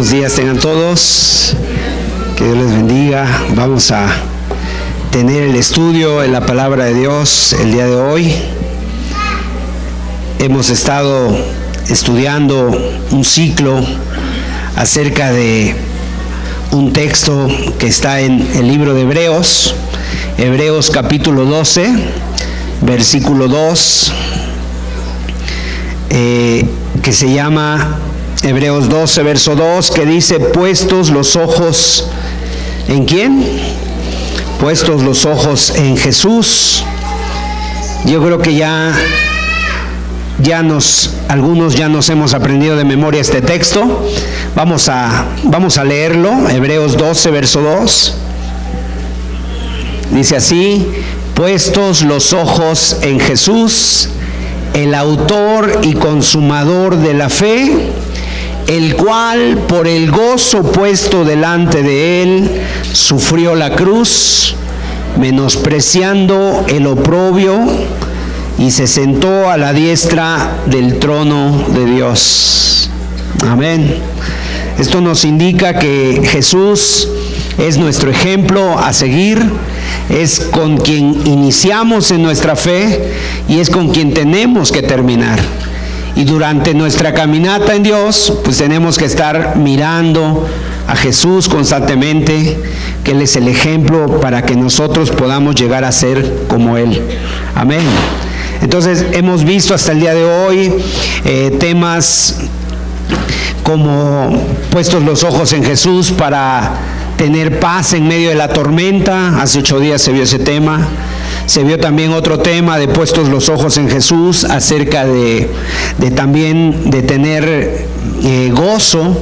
Buenos días tengan todos, que Dios les bendiga. Vamos a tener el estudio en la palabra de Dios el día de hoy. Hemos estado estudiando un ciclo acerca de un texto que está en el libro de Hebreos, Hebreos capítulo 12, versículo 2, que se llama Hebreos 12, verso 2, que dice: puestos los ojos ¿en quién? Puestos los ojos en Jesús. Yo creo que algunos ya nos hemos aprendido de memoria este texto. Vamos a leerlo. Hebreos 12, verso 2. Dice así: puestos los ojos en Jesús, el autor y consumador de la fe, el cual por el gozo puesto delante de él sufrió la cruz, menospreciando el oprobio, y se sentó a la diestra del trono de Dios. Amén. Esto nos indica que Jesús es nuestro ejemplo a seguir, es con quien iniciamos en nuestra fe y es con quien tenemos que terminar. Y durante nuestra caminata en Dios, pues tenemos que estar mirando a Jesús constantemente, que Él es el ejemplo para que nosotros podamos llegar a ser como Él. Amén. Entonces, hemos visto hasta el día de hoy temas como puestos los ojos en Jesús para tener paz en medio de la tormenta. Hace 8 días se vio ese tema. Se vio también otro tema de puestos los ojos en Jesús acerca de también de tener gozo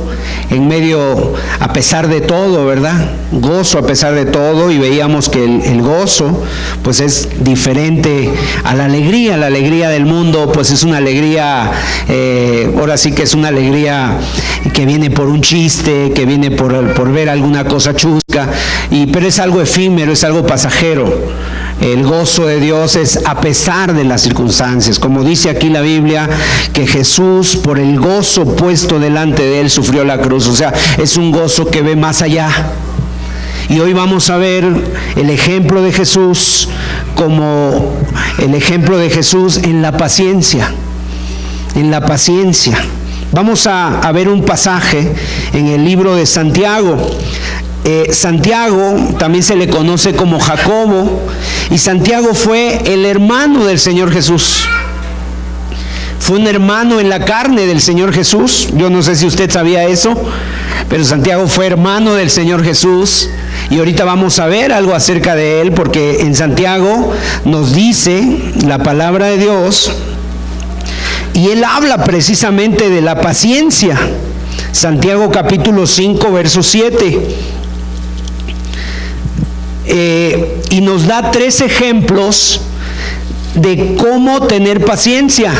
en medio, a pesar de todo, ¿verdad? Gozo a pesar de todo, y veíamos que el gozo pues es diferente a la alegría. La alegría del mundo pues es una alegría, ahora sí que es una alegría que viene por un chiste, que viene por ver alguna cosa chusca, pero es algo efímero, es algo pasajero. El gozo de Dios es a pesar de las circunstancias, como dice aquí la Biblia, que Jesús por el gozo puesto delante de él sufrió la cruz. O sea, es un gozo que ve más allá. Y hoy vamos a ver el ejemplo de Jesús como el ejemplo de Jesús en la paciencia. En la paciencia. Vamos a ver un pasaje en el libro de Santiago. Santiago también se le conoce como Jacobo, y Santiago fue el hermano del Señor Jesús. Fue un hermano en la carne del Señor Jesús. Yo no sé si usted sabía eso, pero Santiago fue hermano del Señor Jesús, y ahorita vamos a ver algo acerca de él, porque en Santiago nos dice la palabra de Dios, y él habla precisamente de la paciencia. Santiago capítulo 5, verso 7. Y nos da 3 ejemplos de cómo tener paciencia.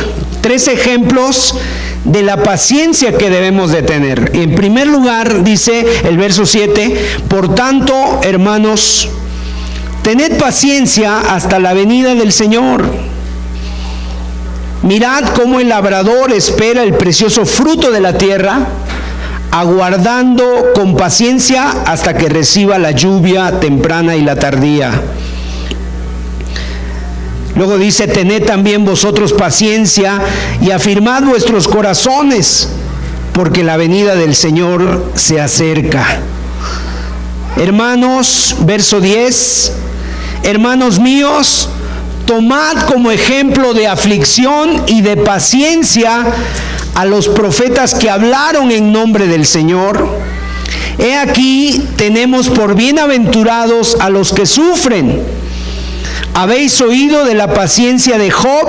3 ejemplos de la paciencia que debemos de tener. En primer lugar, dice el verso 7: por tanto, hermanos, tened paciencia hasta la venida del Señor. Mirad cómo el labrador espera el precioso fruto de la tierra, aguardando con paciencia hasta que reciba la lluvia temprana y la tardía. Luego dice: tened también vosotros paciencia y afirmad vuestros corazones, porque la venida del Señor se acerca. Hermanos, verso 10: hermanos míos, tomad como ejemplo de aflicción y de paciencia a los profetas que hablaron en nombre del Señor. He aquí, tenemos por bienaventurados a los que sufren. Habéis oído de la paciencia de Job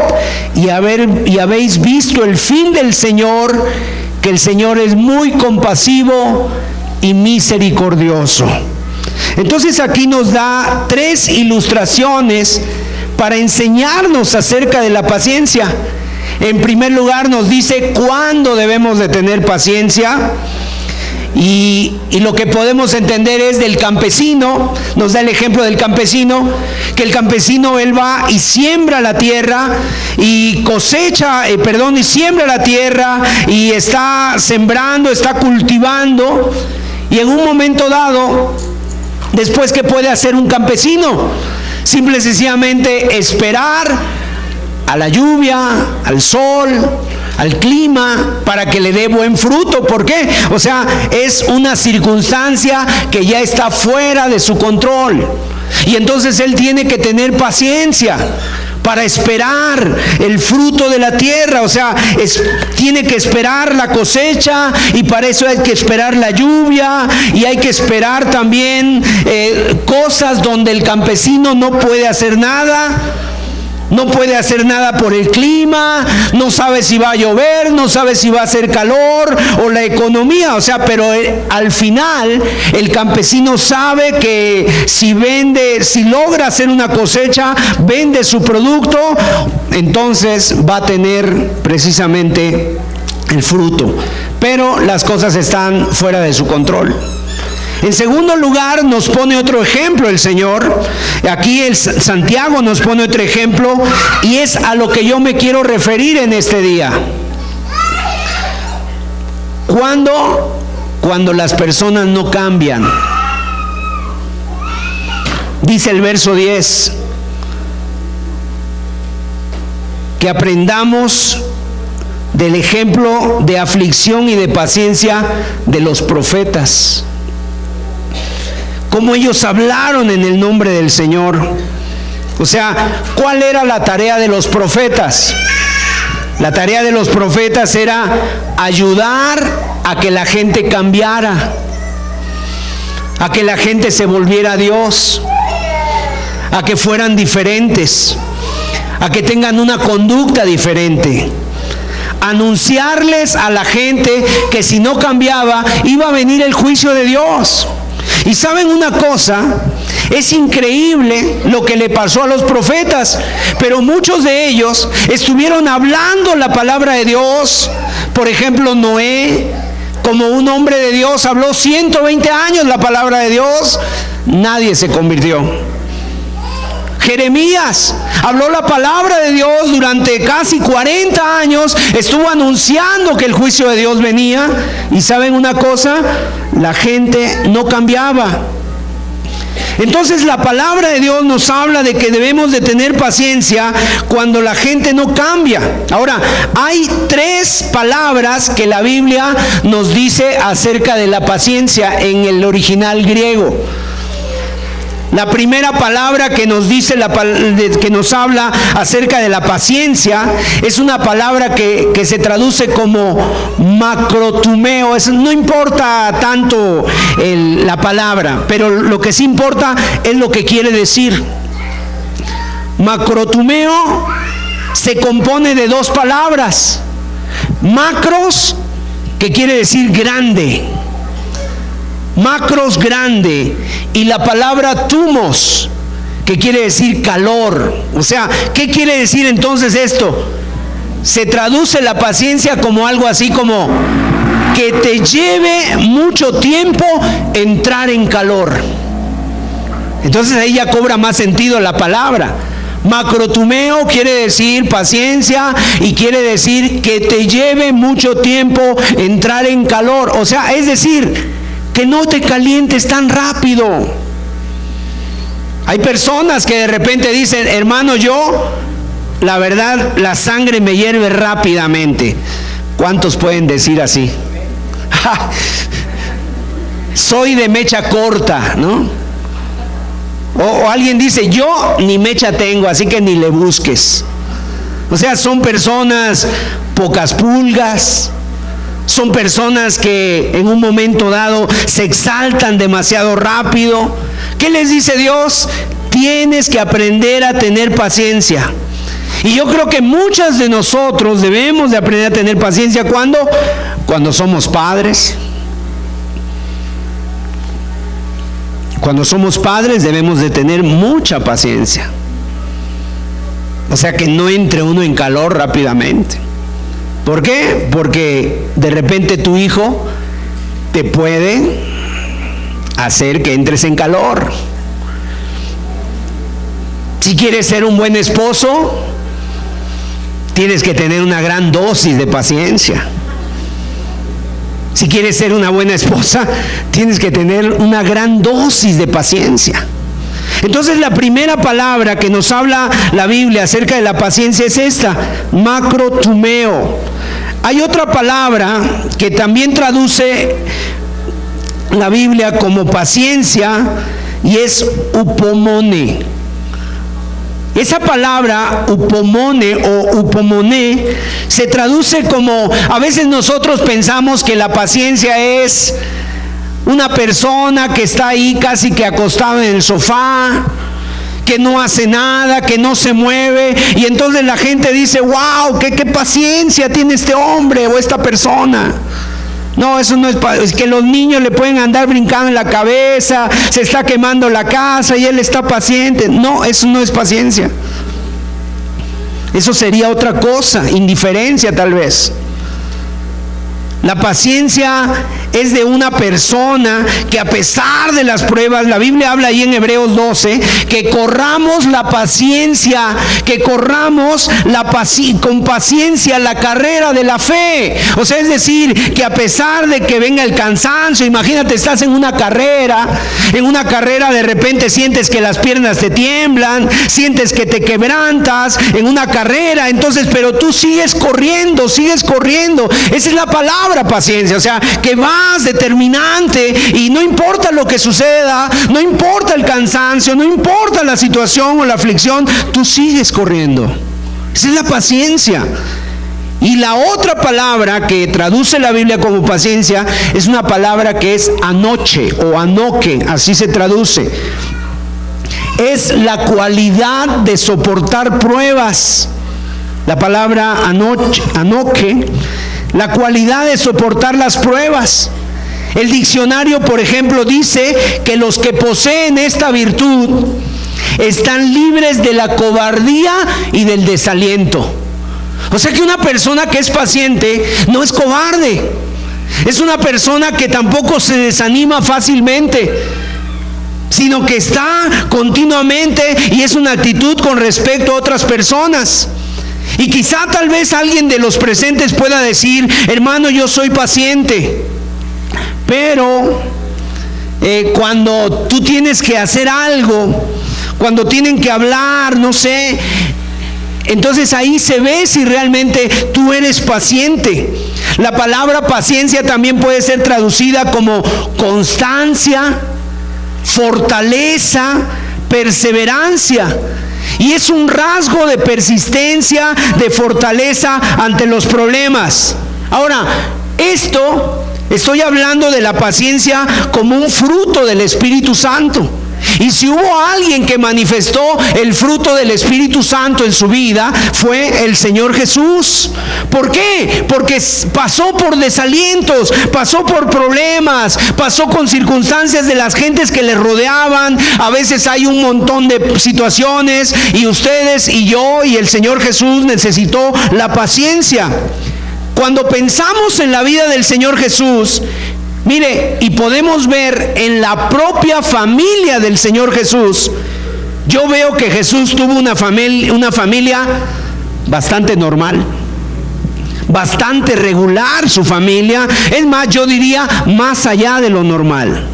y habéis visto el fin del Señor, que el Señor es muy compasivo y misericordioso. Entonces aquí nos da 3 ilustraciones para enseñarnos acerca de la paciencia. En primer lugar nos dice cuándo debemos de tener paciencia, Y lo que podemos entender es del campesino, nos da el ejemplo del campesino, que el campesino él va y siembra la tierra y y siembra la tierra y está sembrando, está cultivando, y en un momento dado, después, ¿qué puede hacer un campesino? Simple y sencillamente esperar a la lluvia, al sol, al clima, para que le dé buen fruto. ¿Por qué? O sea, es una circunstancia que ya está fuera de su control. Y entonces él tiene que tener paciencia para esperar el fruto de la tierra. O sea, tiene que esperar la cosecha, y para eso hay que esperar la lluvia, y hay que esperar también cosas donde el campesino no puede hacer nada. No puede hacer nada por el clima, no sabe si va a llover, no sabe si va a hacer calor o la economía. O sea, pero al final el campesino sabe que si logra hacer una cosecha, vende su producto, entonces va a tener precisamente el fruto. Pero las cosas están fuera de su control. En segundo lugar, nos pone otro ejemplo el Señor. Aquí Santiago nos pone otro ejemplo, y es a lo que yo me quiero referir en este día. Cuando las personas no cambian. Dice el verso 10, que aprendamos del ejemplo de aflicción y de paciencia de los profetas. Cómo ellos hablaron en el nombre del Señor. O sea, ¿cuál era la tarea de los profetas? La tarea de los profetas era ayudar a que la gente cambiara, a que la gente se volviera a Dios, a que fueran diferentes, a que tengan una conducta diferente. Anunciarles a la gente que si no cambiaba iba a venir el juicio de Dios. Y saben una cosa, es increíble lo que le pasó a los profetas, pero muchos de ellos estuvieron hablando la palabra de Dios. Por ejemplo, Noé, como un hombre de Dios, habló 120 años la palabra de Dios, nadie se convirtió. Jeremías habló la palabra de Dios durante casi 40 años, estuvo anunciando que el juicio de Dios venía, y ¿saben una cosa? La gente no cambiaba. Entonces la palabra de Dios nos habla de que debemos de tener paciencia cuando la gente no cambia. Ahora, hay 3 palabras que la Biblia nos dice acerca de la paciencia en el original griego. La primera palabra que nos dice, que nos habla acerca de la paciencia, es una palabra que se traduce como macrotumeo. No importa tanto la palabra, pero lo que sí importa es lo que quiere decir. Macrotumeo se compone de 2 palabras. Macros, que quiere decir grande. Macros, grande, y la palabra tumos, que quiere decir calor. O sea, ¿qué quiere decir entonces esto? Se traduce la paciencia como algo así como que te lleve mucho tiempo entrar en calor. Entonces ahí ya cobra más sentido la palabra. Macrotumeo quiere decir paciencia, y quiere decir que te lleve mucho tiempo entrar en calor. O sea, es decir, que no te calientes tan rápido. Hay personas que de repente dicen: hermano, yo, la verdad, la sangre me hierve rápidamente. ¿Cuántos pueden decir así? Soy de mecha corta, ¿no? O alguien dice: yo ni mecha tengo, así que ni le busques. O sea, son personas pocas pulgas. Son personas que en un momento dado se exaltan demasiado rápido. ¿Qué les dice Dios? Tienes que aprender a tener paciencia. Y yo creo que muchos de nosotros debemos de aprender a tener paciencia. Cuando somos padres. Cuando somos padres debemos de tener mucha paciencia. O sea, que no entre uno en calor rápidamente. ¿Por qué? Porque de repente tu hijo te puede hacer que entres en calor. Si quieres ser un buen esposo, tienes que tener una gran dosis de paciencia. Si quieres ser una buena esposa, tienes que tener una gran dosis de paciencia. Entonces la primera palabra que nos habla la Biblia acerca de la paciencia es esta, macrotumeo. Hay otra palabra que también traduce la Biblia como paciencia y es upomone. Esa palabra upomone o upomone se traduce como, a veces nosotros pensamos que la paciencia es una persona que está ahí casi que acostada en el sofá, que no hace nada, que no se mueve, y entonces la gente dice, wow, qué paciencia tiene este hombre o esta persona. No, eso no es que los niños le pueden andar brincando en la cabeza, se está quemando la casa y él está paciente. No, eso no es paciencia. Eso sería otra cosa, indiferencia tal vez. La paciencia es de una persona que a pesar de las pruebas, la Biblia habla ahí en Hebreos 12, que corramos la paciencia, que corramos con paciencia la carrera de la fe. O sea, es decir, que a pesar de que venga el cansancio, imagínate, estás en una carrera de repente sientes que las piernas te tiemblan, sientes que te quebrantas en una carrera, entonces, pero tú sigues corriendo. Esa es la palabra paciencia, o sea, que vas determinante y no importa lo que suceda, no importa el cansancio, no importa la situación o la aflicción, tú sigues corriendo. Esa es la paciencia. Y la otra palabra que traduce la Biblia como paciencia es una palabra que es anoche o anoque, así se traduce. Es la cualidad de soportar pruebas. La palabra anoque, la cualidad de soportar las pruebas. El diccionario, por ejemplo, dice que los que poseen esta virtud están libres de la cobardía y del desaliento. O sea que una persona que es paciente no es cobarde. Es una persona que tampoco se desanima fácilmente, sino que está continuamente y es una actitud con respecto a otras personas. Y quizá tal vez alguien de los presentes pueda decir, hermano, yo soy paciente, pero cuando tú tienes que hacer algo, cuando tienen que hablar, no sé, entonces ahí se ve si realmente tú eres paciente. La palabra paciencia también puede ser traducida como constancia, fortaleza, perseverancia. Y es un rasgo de persistencia, de fortaleza ante los problemas. Ahora, estoy hablando de la paciencia como un fruto del Espíritu Santo. Y si hubo alguien que manifestó el fruto del Espíritu Santo en su vida, fue el Señor Jesús. ¿Por qué? Porque pasó por desalientos, pasó por problemas, pasó con circunstancias de las gentes que le rodeaban. A veces hay un montón de situaciones y ustedes y yo y el Señor Jesús necesitó la paciencia. Cuando pensamos en la vida del Señor Jesús, mire, y podemos ver en la propia familia del Señor Jesús, yo veo que Jesús tuvo una familia bastante normal, bastante regular su familia, es más, yo diría más allá de lo normal.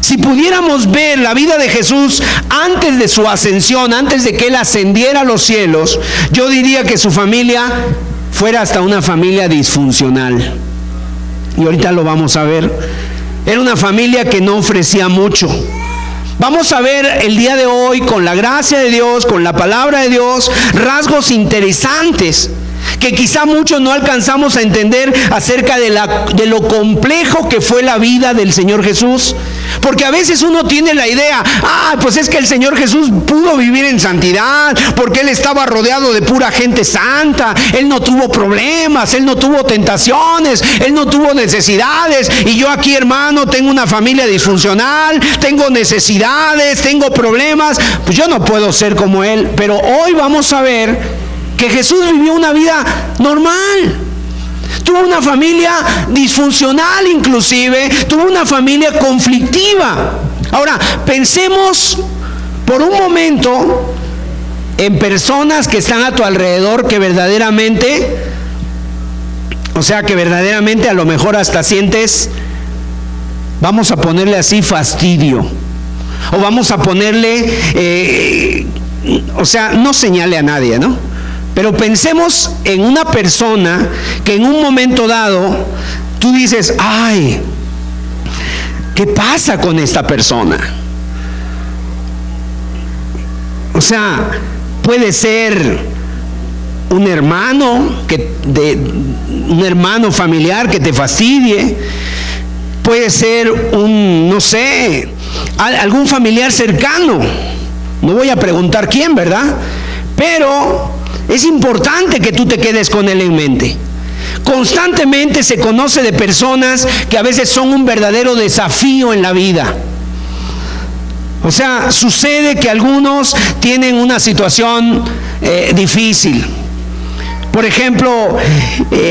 Si pudiéramos ver la vida de Jesús antes de su ascensión, antes de que Él ascendiera a los cielos, yo diría que su familia fuera hasta una familia disfuncional. Y ahorita lo vamos a ver. Era una familia que no ofrecía mucho. Vamos a ver el día de hoy, con la gracia de Dios, con la palabra de Dios, rasgos interesantes que quizá muchos no alcanzamos a entender acerca de lo complejo que fue la vida del Señor Jesús. Porque a veces uno tiene la idea, pues es que el Señor Jesús pudo vivir en santidad, porque Él estaba rodeado de pura gente santa, Él no tuvo problemas, Él no tuvo tentaciones, Él no tuvo necesidades, y yo aquí, hermano, tengo una familia disfuncional, tengo necesidades, tengo problemas, pues yo no puedo ser como Él. Pero hoy vamos a ver que Jesús vivió una vida normal. tuvo una familia disfuncional inclusive, tuvo una familia conflictiva. Ahora, pensemos por un momento en personas que están a tu alrededor que verdaderamente, a lo mejor hasta sientes, vamos a ponerle así, fastidio. O vamos a ponerle, no señale a nadie, ¿no? Pero pensemos en una persona que en un momento dado tú dices, ay, ¿qué pasa con esta persona? O sea, puede ser un hermano un hermano familiar que te fastidie, puede ser algún familiar cercano. No voy a preguntar quién, ¿verdad? Pero es importante que tú te quedes con él en mente. Constantemente se conoce de personas que a veces son un verdadero desafío en la vida. O sea, sucede que algunos tienen una situación difícil. Por ejemplo,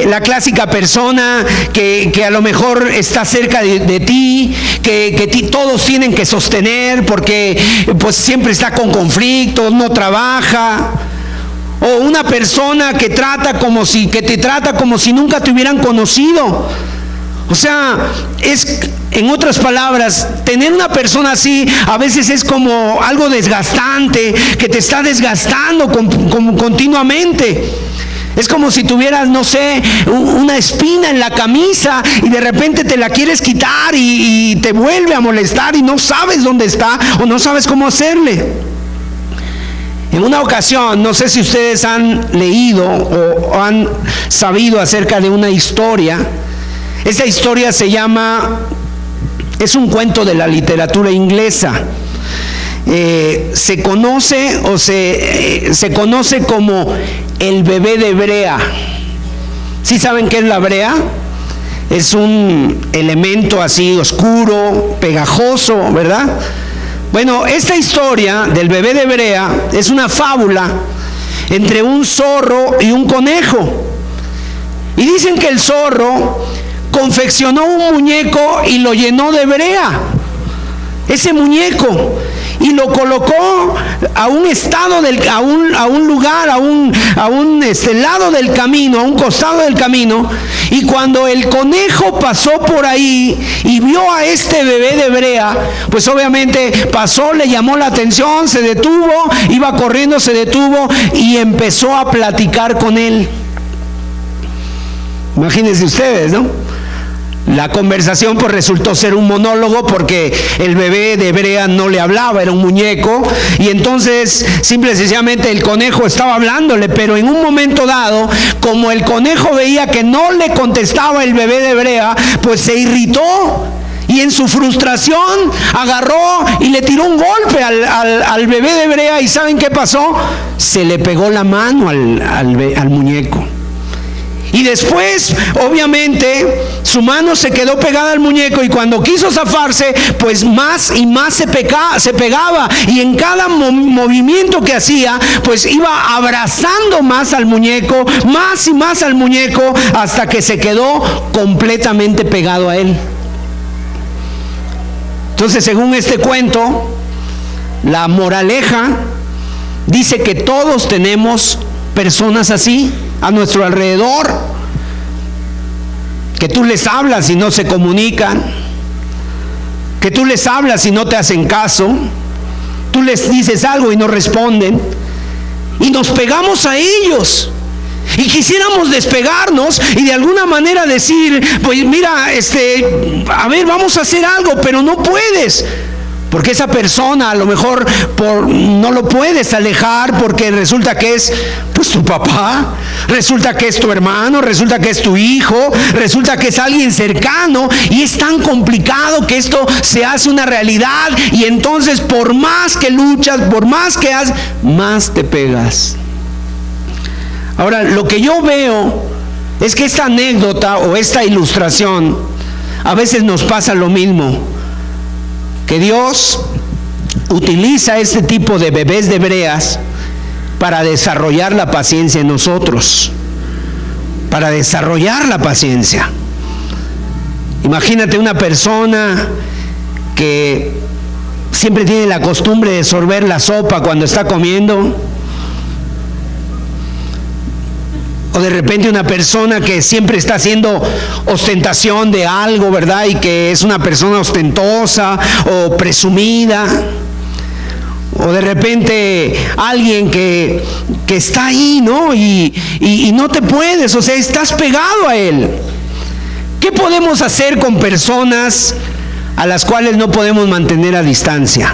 la clásica persona que a lo mejor está cerca de ti, que todos tienen que sostener porque pues siempre está con conflictos, no trabaja. O una persona que te trata como si nunca te hubieran conocido. O sea, en otras palabras, tener una persona así a veces es como algo desgastante, que te está desgastando continuamente. Es como si tuvieras, una espina en la camisa y de repente te la quieres quitar y te vuelve a molestar y no sabes dónde está o no sabes cómo hacerle. En una ocasión, no sé si ustedes han leído o han sabido acerca de una historia. Esta historia es un cuento de la literatura inglesa. Se conoce como el bebé de brea. ¿Sí saben qué es la brea? Es un elemento así oscuro, pegajoso, ¿verdad? Bueno, esta historia del bebé de brea es una fábula entre un zorro y un conejo. Y dicen que el zorro confeccionó un muñeco y lo llenó de brea. Ese muñeco, y lo colocó a un lado del camino, a un costado del camino, y cuando el conejo pasó por ahí y vio a este bebé de brea, pues obviamente pasó, le llamó la atención, se detuvo, iba corriendo, se detuvo y empezó a platicar con él. Imagínense ustedes, ¿no? La conversación pues resultó ser un monólogo porque el bebé de brea no le hablaba, era un muñeco, y entonces simple y sencillamente el conejo estaba hablándole, pero en un momento dado, como el conejo veía que no le contestaba el bebé de brea, pues se irritó y en su frustración agarró y le tiró un golpe al bebé de brea, y ¿saben qué pasó? Se le pegó la mano al muñeco. Y después, obviamente, su mano se quedó pegada al muñeco, y cuando quiso zafarse, pues más y más se pegaba, y en cada movimiento que hacía, pues iba abrazando más al muñeco, más y más al muñeco, hasta que se quedó completamente pegado a él. Entonces, según este cuento, la moraleja dice que todos tenemos personas así a nuestro alrededor, que tú les hablas y no se comunican, que tú les hablas y no te hacen caso, tú les dices algo y no responden, y nos pegamos a ellos. Y quisiéramos despegarnos y de alguna manera decir, pues mira, vamos a hacer algo, pero no puedes. Porque esa persona a lo mejor no lo puedes alejar, porque resulta que es pues tu papá, resulta que es tu hermano, resulta que es tu hijo, resulta que es alguien cercano, y es tan complicado que esto se hace una realidad, y entonces por más que luchas, por más que haces, más te pegas. Ahora, lo que yo veo es que esta anécdota o esta ilustración, a veces nos pasa lo mismo, que Dios utiliza este tipo de bebés de breas para desarrollar la paciencia en nosotros. para desarrollar la paciencia. Imagínate una persona que siempre tiene la costumbre de sorber la sopa cuando está comiendo. O de repente una persona que siempre está haciendo ostentación de algo, ¿verdad? Y que es una persona ostentosa o presumida. O de repente alguien que está ahí, ¿no? Y no te puedes, o sea, estás pegado a él. ¿Qué podemos hacer con personas a las cuales no podemos mantener a distancia?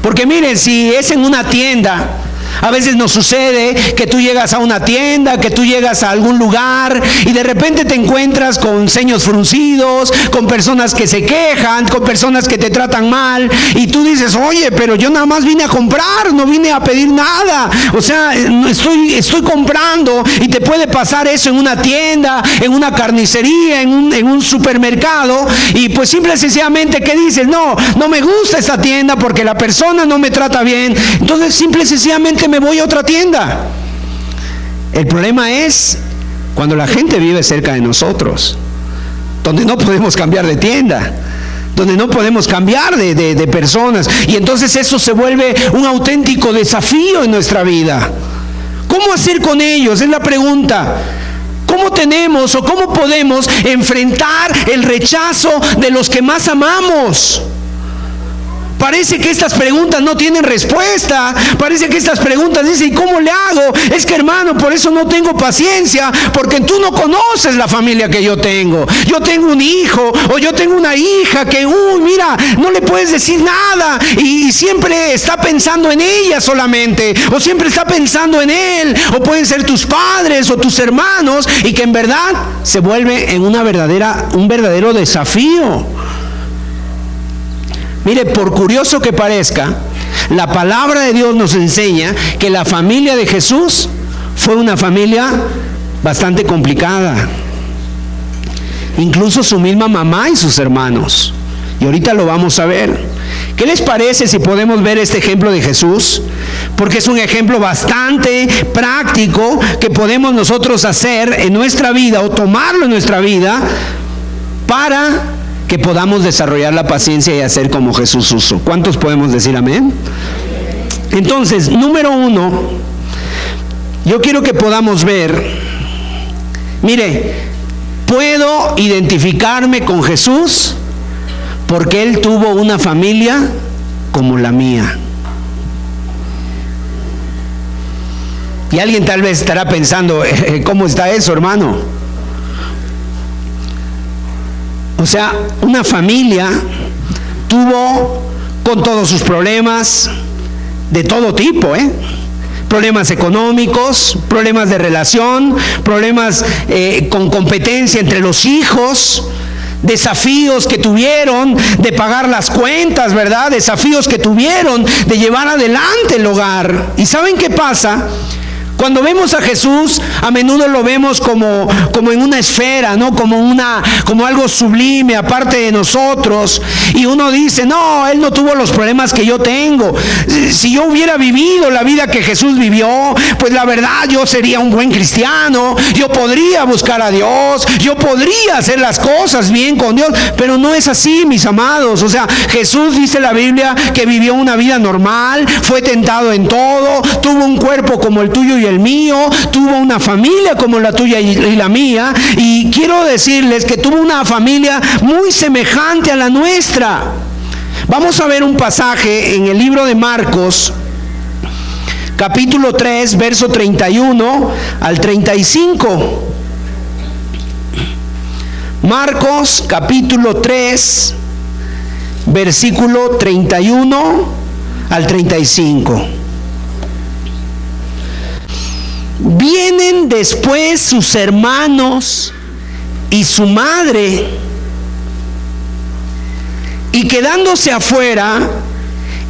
Porque miren, si es en una tienda, a veces nos sucede que tú llegas a una tienda, que tú llegas a algún lugar y de repente te encuentras con ceños fruncidos, con personas que se quejan, con personas que te tratan mal y tú dices, oye, pero yo nada más vine a comprar, no vine a pedir nada. O sea, estoy comprando. Y te puede pasar eso en una tienda, en una carnicería, en un supermercado, y pues simple y sencillamente, ¿qué dices? No me gusta esta tienda porque la persona no me trata bien. Entonces simple y sencillamente me voy a otra tienda. El problema es cuando la gente vive cerca de nosotros, donde no podemos cambiar de tienda, donde no podemos cambiar de personas, y entonces eso se vuelve un auténtico desafío en nuestra vida. ¿Cómo hacer con ellos? Es la pregunta. ¿Cómo tenemos o cómo podemos enfrentar el rechazo de los que más amamos? Parece que estas preguntas no tienen respuesta. Parece que estas preguntas dicen, ¿y cómo le hago? Es que, hermano, por eso no tengo paciencia, porque tú no conoces la familia que yo tengo. Yo tengo un hijo o yo tengo una hija que, mira, no le puedes decir nada y siempre está pensando en ella solamente, o siempre está pensando en él, o pueden ser tus padres o tus hermanos, y que en verdad se vuelve en un verdadero desafío. Mire, por curioso que parezca, la palabra de Dios nos enseña que la familia de Jesús fue una familia bastante complicada. Incluso su misma mamá y sus hermanos. Y ahorita lo vamos a ver. ¿Qué les parece si podemos ver este ejemplo de Jesús? Porque es un ejemplo bastante práctico que podemos nosotros hacer en nuestra vida o tomarlo en nuestra vida para que podamos desarrollar la paciencia y hacer como Jesús hizo. ¿Cuántos podemos decir amén? Entonces, número 1, yo quiero que podamos ver, mire, puedo identificarme con Jesús porque Él tuvo una familia como la mía. Y alguien tal vez estará pensando, ¿cómo está eso, hermano? O sea, una familia tuvo con todos sus problemas de todo tipo, problemas económicos, problemas de relación, problemas con competencia entre los hijos, desafíos que tuvieron de pagar las cuentas, ¿verdad? Desafíos que tuvieron de llevar adelante el hogar. ¿Y saben qué pasa? Cuando vemos a Jesús, a menudo lo vemos como en una esfera, ¿no? Como algo sublime, aparte de nosotros. Y uno dice, no, Él no tuvo los problemas que yo tengo. Si yo hubiera vivido la vida que Jesús vivió, pues la verdad yo sería un buen cristiano. Yo podría buscar a Dios. Yo podría hacer las cosas bien con Dios. Pero no es así, mis amados. O sea, Jesús, dice la Biblia, que vivió una vida normal, fue tentado en todo, tuvo un cuerpo como el tuyo y el mío, tuvo una familia como la tuya y la mía, y quiero decirles que tuvo una familia muy semejante a la nuestra. Vamos a ver un pasaje en el libro de Marcos, capítulo 3, verso 31 al 35. Marcos, capítulo 3, versículo 31 al 35. Vienen después sus hermanos y su madre, y quedándose afuera,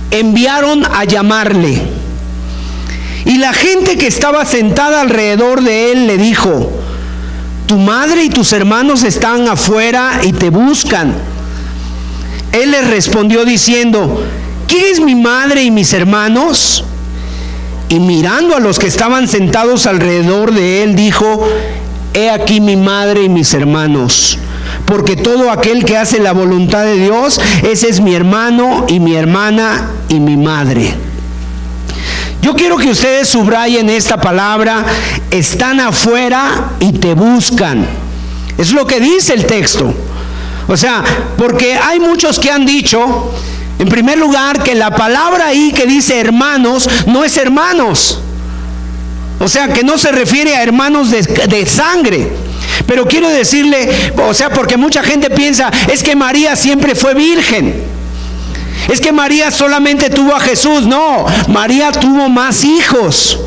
enviaron a llamarle. Y la gente que estaba sentada alrededor de él le dijo: tu madre y tus hermanos están afuera y te buscan. Él les respondió diciendo: ¿quién es mi madre y mis hermanos? y mirando a los que estaban sentados alrededor de él, dijo: he aquí mi madre y mis hermanos, porque todo aquel que hace la voluntad de Dios, ese es mi hermano y mi hermana y mi madre. Yo quiero que ustedes subrayen esta palabra: están afuera y te buscan. Es lo que dice el texto. O sea, porque hay muchos que han dicho, en primer lugar, que la palabra ahí que dice hermanos no es hermanos. O sea, que no se refiere a hermanos de sangre. Pero quiero decirle, o sea, porque mucha gente piensa, es que María siempre fue virgen. Es que María solamente tuvo a Jesús. No, María tuvo más hijos.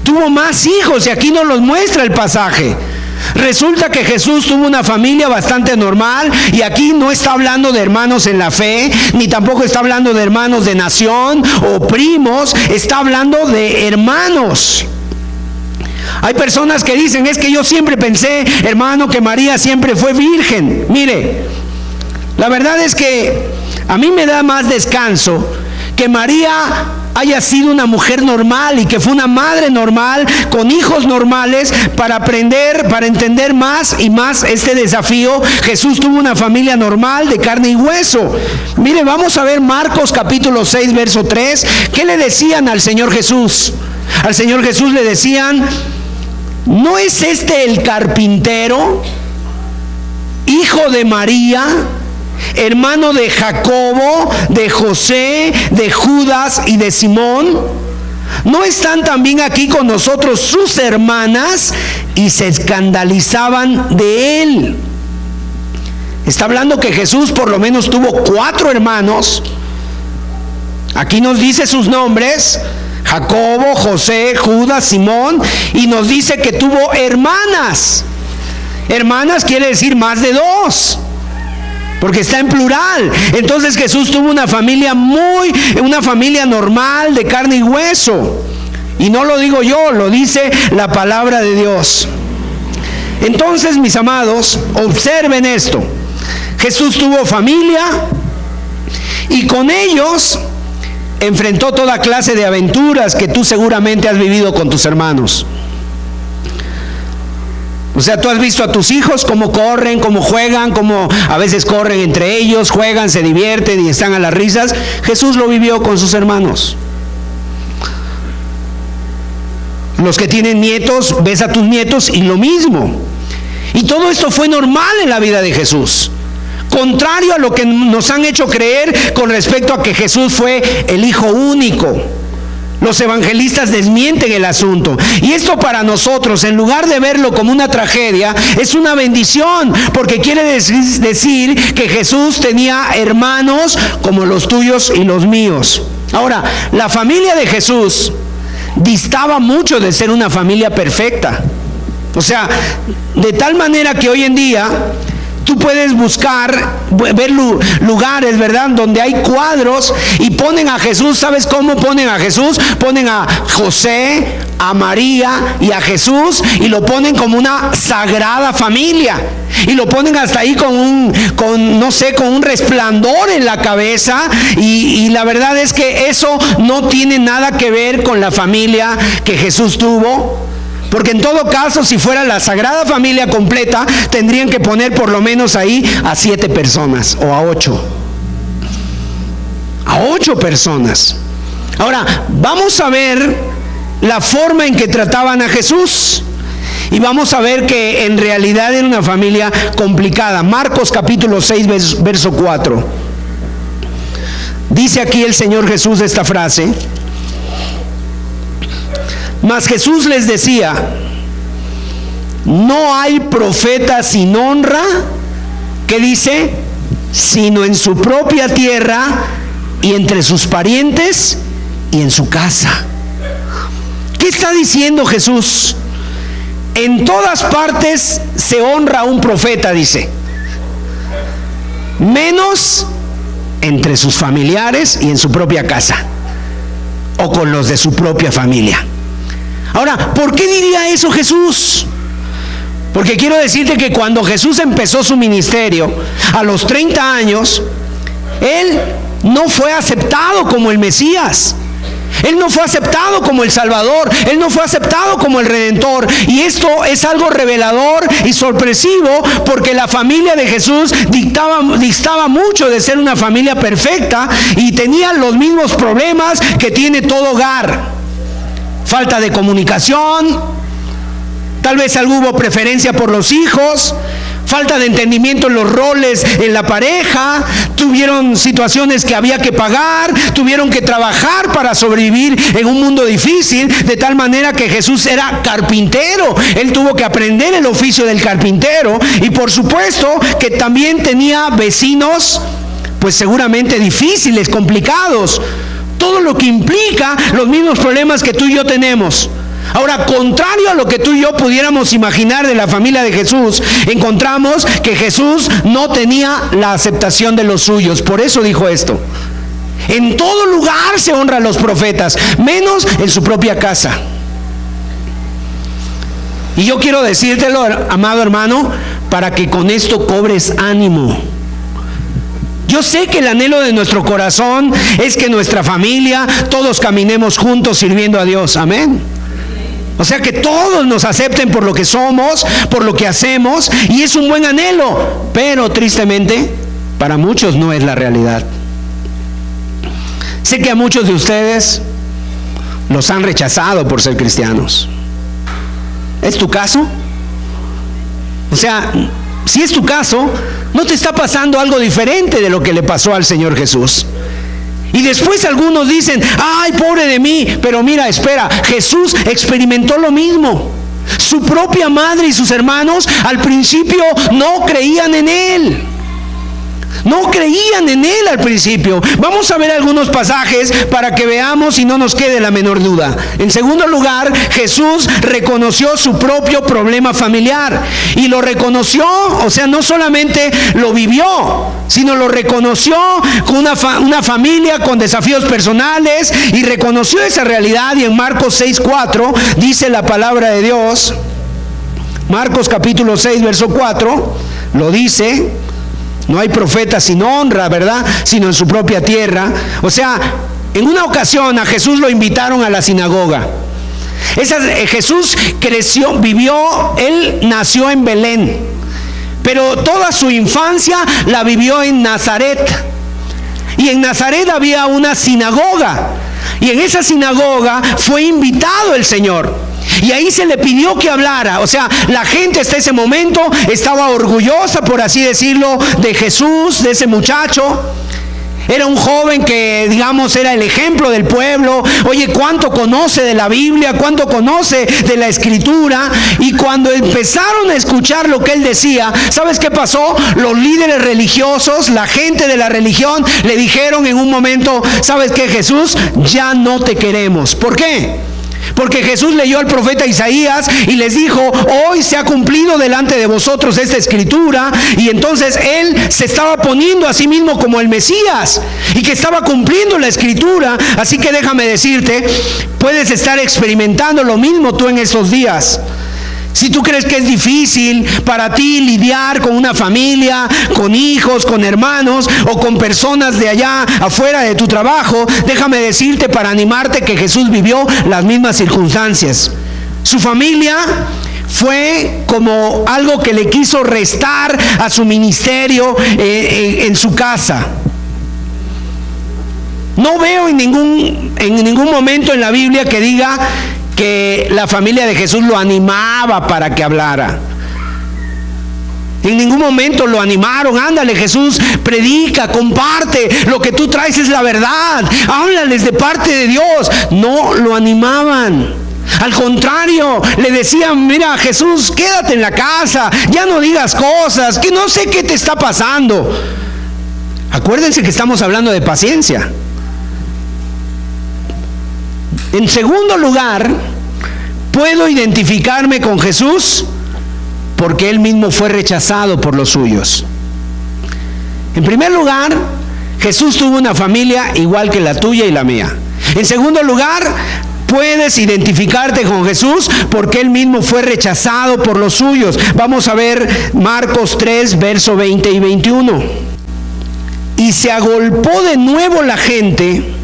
Tuvo más hijos y aquí nos los muestra el pasaje. Resulta que Jesús tuvo una familia bastante normal, y aquí no está hablando de hermanos en la fe, ni tampoco está hablando de hermanos de nación o primos, está hablando de hermanos. Hay personas que dicen, es que yo siempre pensé, hermano, que María siempre fue virgen. Mire, la verdad es que a mí me da más descanso que María haya sido una mujer normal y que fue una madre normal con hijos normales para aprender, para entender más y más este desafío. Jesús tuvo una familia normal de carne y hueso. Mire, vamos a ver Marcos capítulo 6 verso 3. ¿Qué le decían al Señor Jesús? Al Señor Jesús le decían: ¿no es este el carpintero, hijo de María, hermano de Jacobo, de José, de Judas y de Simón? ¿No están también aquí con nosotros sus hermanas? Y se escandalizaban de él. Está hablando que Jesús por lo menos tuvo 4 hermanos. Aquí nos dice sus nombres: Jacobo, José, Judas, Simón, y nos dice que tuvo hermanas. Hermanas quiere decir más de 2. Porque está en plural. Entonces Jesús tuvo una familia normal de carne y hueso. Y no lo digo yo, lo dice la palabra de Dios. Entonces, mis amados, observen esto. Jesús tuvo familia y con ellos enfrentó toda clase de aventuras que tú seguramente has vivido con tus hermanos. O sea, tú has visto a tus hijos cómo corren, cómo juegan, cómo a veces corren entre ellos, juegan, se divierten y están a las risas. Jesús lo vivió con sus hermanos. Los que tienen nietos, ves a tus nietos y lo mismo. Y todo esto fue normal en la vida de Jesús. Contrario a lo que nos han hecho creer con respecto a que Jesús fue el hijo único. Los evangelistas desmienten el asunto. Y esto para nosotros, en lugar de verlo como una tragedia, es una bendición, porque quiere decir que Jesús tenía hermanos como los tuyos y los míos. Ahora, la familia de Jesús distaba mucho de ser una familia perfecta. O sea, de tal manera que hoy en día tú puedes buscar, ver lugares, ¿verdad?, donde hay cuadros y ponen a Jesús. ¿Sabes cómo ponen a Jesús? Ponen a José, a María y a Jesús, y lo ponen como una sagrada familia. Y lo ponen hasta ahí con un resplandor en la cabeza. Y la verdad es que eso no tiene nada que ver con la familia que Jesús tuvo. Porque en todo caso, si fuera la Sagrada Familia completa, tendrían que poner por lo menos ahí a 7 personas o a 8. A 8 personas. Ahora, vamos a ver la forma en que trataban a Jesús. Y vamos a ver que en realidad era una familia complicada. Marcos capítulo 6, verso 4. Dice aquí el Señor Jesús esta frase: mas Jesús les decía: no hay profeta sin honra, ¿qué dice?, sino en su propia tierra y entre sus parientes y en su casa. ¿Qué está diciendo Jesús? En todas partes se honra a un profeta, dice, menos entre sus familiares y en su propia casa, o con los de su propia familia. Ahora, ¿por qué diría eso Jesús? Porque quiero decirte que cuando Jesús empezó su ministerio, a los 30 años, Él no fue aceptado como el Mesías. Él no fue aceptado como el Salvador, Él no fue aceptado como el Redentor. Y esto es algo revelador y sorpresivo, porque la familia de Jesús distaba mucho de ser una familia perfecta y tenía los mismos problemas que tiene todo hogar. Falta de comunicación, tal vez hubo preferencia por los hijos, falta de entendimiento en los roles en la pareja, tuvieron situaciones que había que pagar, tuvieron que trabajar para sobrevivir en un mundo difícil, de tal manera que Jesús era carpintero. Él tuvo que aprender el oficio del carpintero, y por supuesto que también tenía vecinos, pues seguramente difíciles, complicados, todo lo que implica los mismos problemas que tú y yo tenemos. Ahora, contrario a lo que tú y yo pudiéramos imaginar de la familia de Jesús, encontramos que Jesús no tenía la aceptación de los suyos. Por eso dijo esto: en todo lugar se honra a los profetas, menos en su propia casa. Y yo quiero decírtelo, amado hermano, para que con esto cobres ánimo. Yo sé que el anhelo de nuestro corazón es que nuestra familia, todos caminemos juntos sirviendo a Dios. Amén. O sea, que todos nos acepten por lo que somos, por lo que hacemos, y es un buen anhelo, pero tristemente para muchos no es la realidad. Sé que a muchos de ustedes los han rechazado por ser cristianos. ¿Es tu caso? O sea, si es tu caso, no te está pasando algo diferente de lo que le pasó al Señor Jesús. Y después algunos dicen: ay, pobre de mí. Pero mira, espera, Jesús experimentó lo mismo. Su propia madre y sus hermanos al principio no creían en Él. No creían en Él al principio. Vamos a ver algunos pasajes para que veamos y no nos quede la menor duda. En segundo lugar, Jesús reconoció su propio problema familiar. Y lo reconoció, o sea, no solamente lo vivió, sino lo reconoció con una familia con desafíos personales, y reconoció esa realidad. Y en Marcos 6:4 dice la palabra de Dios, Marcos capítulo 6, verso 4, lo dice: no hay profeta sin honra, ¿verdad?, sino en su propia tierra. O sea, en una ocasión a Jesús lo invitaron a la sinagoga. Jesús él nació en Belén, pero toda su infancia la vivió en Nazaret. Y en Nazaret había una sinagoga, y en esa sinagoga fue invitado el Señor. Y ahí se le pidió que hablara. O sea, la gente hasta ese momento estaba orgullosa, por así decirlo, de Jesús, de ese muchacho. Era un joven que, digamos, era el ejemplo del pueblo. Oye, cuánto conoce de la Biblia, cuánto conoce de la Escritura. Y cuando empezaron a escuchar lo que él decía, ¿sabes qué pasó? Los líderes religiosos, la gente de la religión, le dijeron en un momento: ¿sabes qué, Jesús? Ya no te queremos. ¿Por qué? Porque Jesús leyó al profeta Isaías y les dijo: hoy se ha cumplido delante de vosotros esta escritura. Y entonces él se estaba poniendo a sí mismo como el Mesías, y que estaba cumpliendo la escritura. Así que déjame decirte, puedes estar experimentando lo mismo tú en estos días. Si tú crees que es difícil para ti lidiar con una familia, con hijos, con hermanos o con personas de allá afuera de tu trabajo, déjame decirte, para animarte, que Jesús vivió las mismas circunstancias. Su familia fue como algo que le quiso restar a su ministerio en su casa. No veo en ningún momento en la Biblia que diga que la familia de Jesús lo animaba para que hablara. En ningún momento lo animaron: ándale, Jesús, predica, comparte, lo que tú traes es la verdad, háblales de parte de Dios. No lo animaban. Al contrario, le decían: mira, Jesús, quédate en la casa, ya no digas cosas, que no sé qué te está pasando. Acuérdense que estamos hablando de paciencia. En segundo lugar, puedo identificarme con Jesús porque Él mismo fue rechazado por los suyos. En primer lugar, Jesús tuvo una familia igual que la tuya y la mía. En segundo lugar, puedes identificarte con Jesús porque Él mismo fue rechazado por los suyos. Vamos a ver Marcos 3, verso 20 y 21. Y se agolpó de nuevo la gente,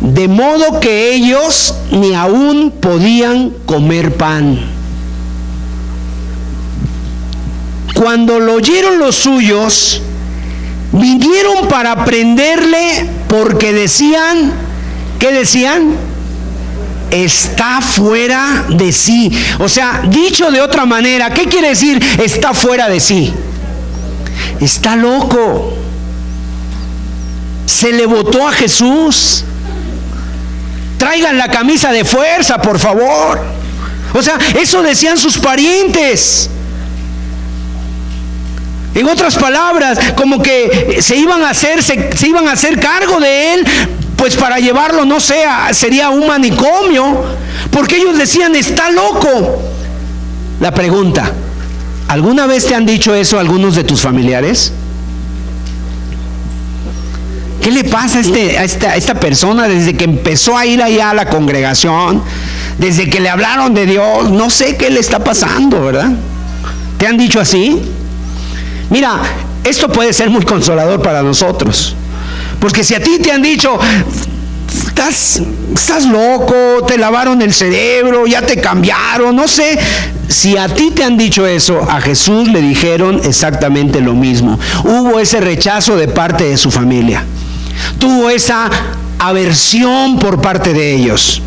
de modo que ellos ni aún podían comer pan. Cuando lo oyeron los suyos, vinieron para prenderle porque decían, ¿qué decían? Está fuera de sí. O sea, dicho de otra manera, ¿qué quiere decir está fuera de sí? Está loco. Se le botó a Jesús. Traigan la camisa de fuerza, por favor. O sea, eso decían sus parientes. En otras palabras, como que se iban a hacer cargo de él, pues para llevarlo, no sé, sería un manicomio, porque ellos decían, está loco. La pregunta, ¿alguna vez te han dicho eso algunos de tus familiares? ¿Qué le pasa a esta persona desde que empezó a ir allá a la congregación? Desde que le hablaron de Dios, no sé qué le está pasando, ¿verdad? ¿Te han dicho así? Mira, esto puede ser muy consolador para nosotros, porque si a ti te han dicho, estás loco, te lavaron el cerebro, ya te cambiaron, no sé, si a ti te han dicho eso, a Jesús le dijeron exactamente lo mismo. Hubo ese rechazo de parte de su familia, tuvo esa aversión por parte de ellos.